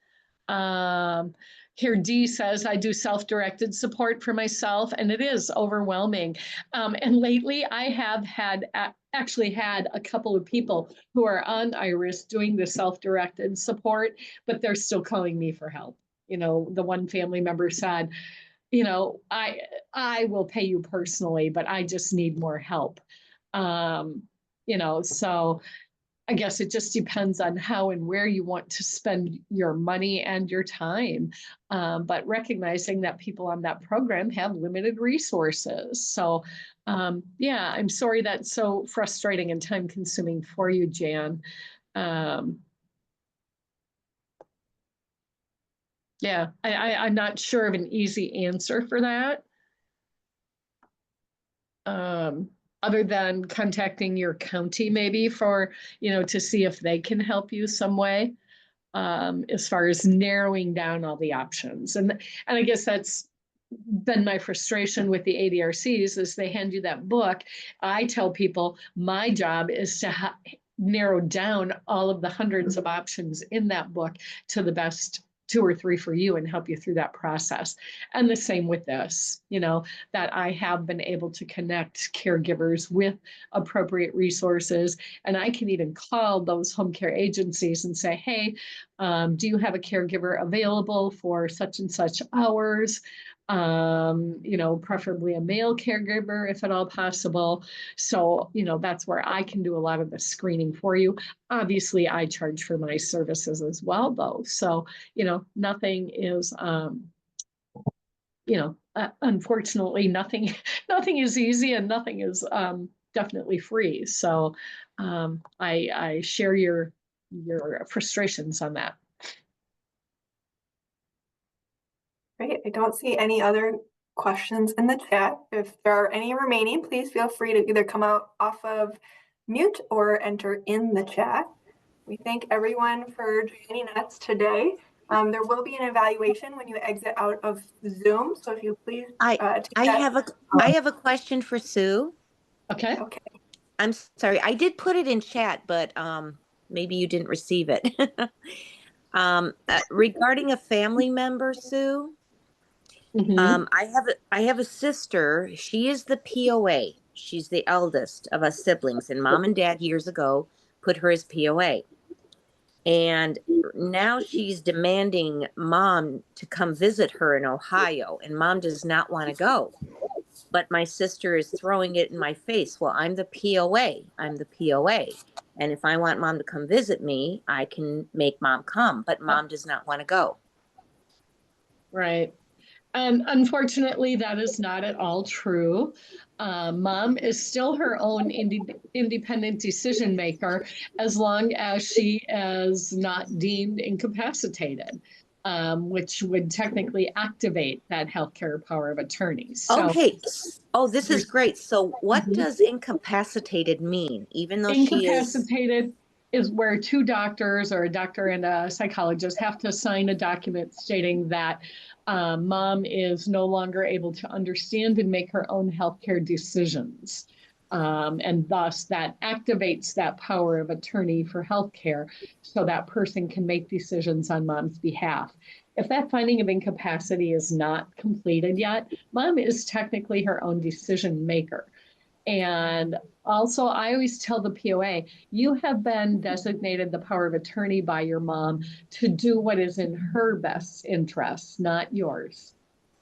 Here D says, I do self-directed support for myself, and it is overwhelming. And lately I have actually had a couple of people who are on Iris doing the self-directed support, but they're still calling me for help. The one family member said, I will pay you personally, but I just need more help. So I guess it just depends on how and where you want to spend your money and your time. But recognizing that people on that program have limited resources. So yeah, I'm sorry that's so frustrating and time consuming for you, Jan. Yeah, I'm not sure of an easy answer for that. Other than contacting your county maybe for, to see if they can help you some way, as far as narrowing down all the options. And I guess that's been my frustration with the ADRCs is they hand you that book. I tell people my job is to narrow down all of the hundreds of options in that book to the best 2 or 3 for you and help you through that process. And the same with this, that I have been able to connect caregivers with appropriate resources. And I can even call those home care agencies and say, hey, do you have a caregiver available for such and such hours? Preferably a male caregiver if at all possible. So, that's where I can do a lot of the screening for you. Obviously, I charge for my services as well, though. So, nothing is, unfortunately, nothing is easy and nothing is definitely free. So I share your frustrations on that. Great. I don't see any other questions in the chat. If there are any remaining, please feel free to either come out off of mute or enter in the chat. We thank everyone for joining us today. There will be an evaluation when you exit out of Zoom. So if you please I have a question for Sue. Okay. Okay. I'm sorry. I did put it in chat, but maybe you didn't receive it. Regarding a family member, Sue, I have a sister. She is the POA. She's the eldest of us siblings, and mom and dad years ago put her as POA. And now she's demanding mom to come visit her in Ohio, and mom does not want to go. But my sister is throwing it in my face. Well, I'm the POA. I'm the POA. And if I want mom to come visit me, I can make mom come, but mom does not want to go. Right. And unfortunately, that is not at all true. Mom is still her own independent decision maker as long as she is not deemed incapacitated, which would technically activate that healthcare power of attorney. So Okay. Oh, this is there's great. So what Mhm. does incapacitated mean? Even though she is, Incapacitated is where two doctors or a doctor and a psychologist have to sign a document stating that mom is no longer able to understand and make her own healthcare decisions. And thus that activates that power of attorney for healthcare so that person can make decisions on mom's behalf. If that finding of incapacity is not completed yet, mom is technically her own decision maker. And also, I always tell the POA, you have been designated the power of attorney by your mom to do what is in her best interests, not yours.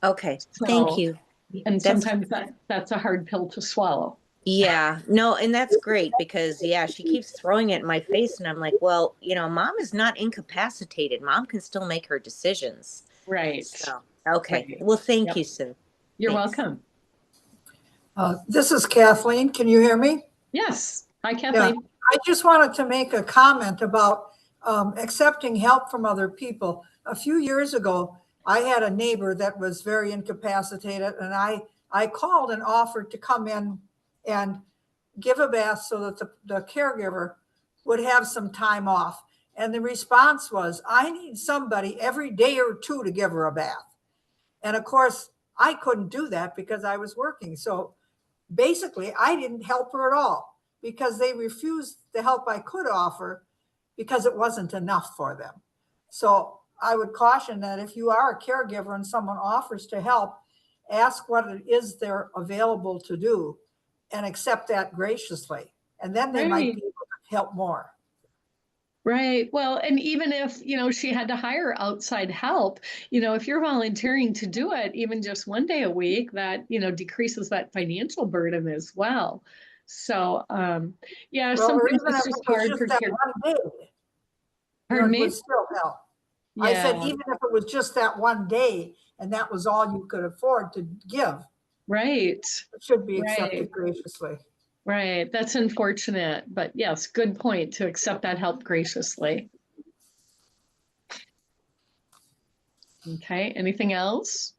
okay, thank So, you. and That's, sometimes that's a hard pill to swallow. yeah, no, and that's great because, yeah, she keeps throwing it in my face. And I'm like, well, mom is not incapacitated. Mom can still make her decisions. Right, So, okay. right. Well, thank Yep. you, Sue. You're Thanks. welcome. This is Kathleen. Can you hear me? Yes. Hi, Yeah. Kathleen. I just wanted to make a comment about accepting help from other people. A few years ago, I had a neighbor that was very incapacitated, and I called and offered to come in and give a bath so that the caregiver would have some time off. And the response was, I need somebody every day or two to give her a bath. And of course, I couldn't do that because I was working. So basically, I didn't help her at all because they refused the help I could offer because it wasn't enough for them. So I would caution that if you are a caregiver and someone offers to help, ask what it is they're available to do and accept that graciously. And then they might Right. be able to help more. Right. Well, and even if, she had to hire outside help, if you're volunteering to do it, even just one day a week, that, decreases that financial burden as well. So, yeah, Well, or sometimes even it's if just it was hard just for that care. one day, Pardon it would me? still help. I Yeah, said, even if it was just that one day and that was all you could afford to give, right. it should be Right. accepted graciously. Right. That's unfortunate, but yes, good point to accept that help graciously. Okay. Anything else?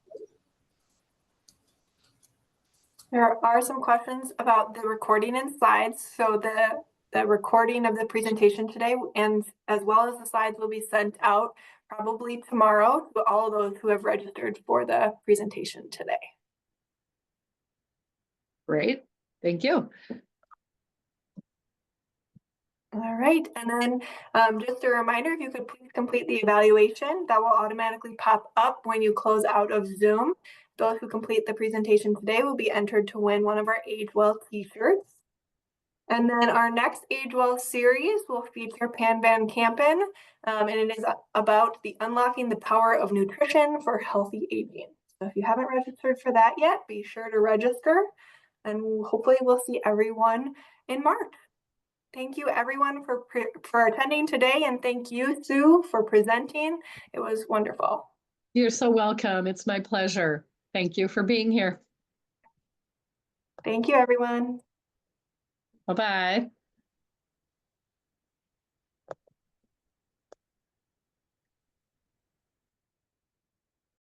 There are some questions about the recording and slides. So the recording of the presentation today and as well as the slides will be sent out probably tomorrow to all of those who have registered for the presentation today. Great. Thank you. All right, and then just a reminder, if you could please complete the evaluation, that will automatically pop up when you close out of Zoom. Those who complete the presentation today will be entered to win one of our Age Well t-shirts. And then our next Age Well series will feature Pan Van Kampen, and it is about the unlocking the power of nutrition for healthy aging. So if you haven't registered for that yet, be sure to register, and hopefully we'll see everyone in March. Thank you everyone for attending today, and thank you, Sue, for presenting. It was wonderful. You're so welcome. It's my pleasure. Thank you for being here. Thank you, everyone. Bye-bye.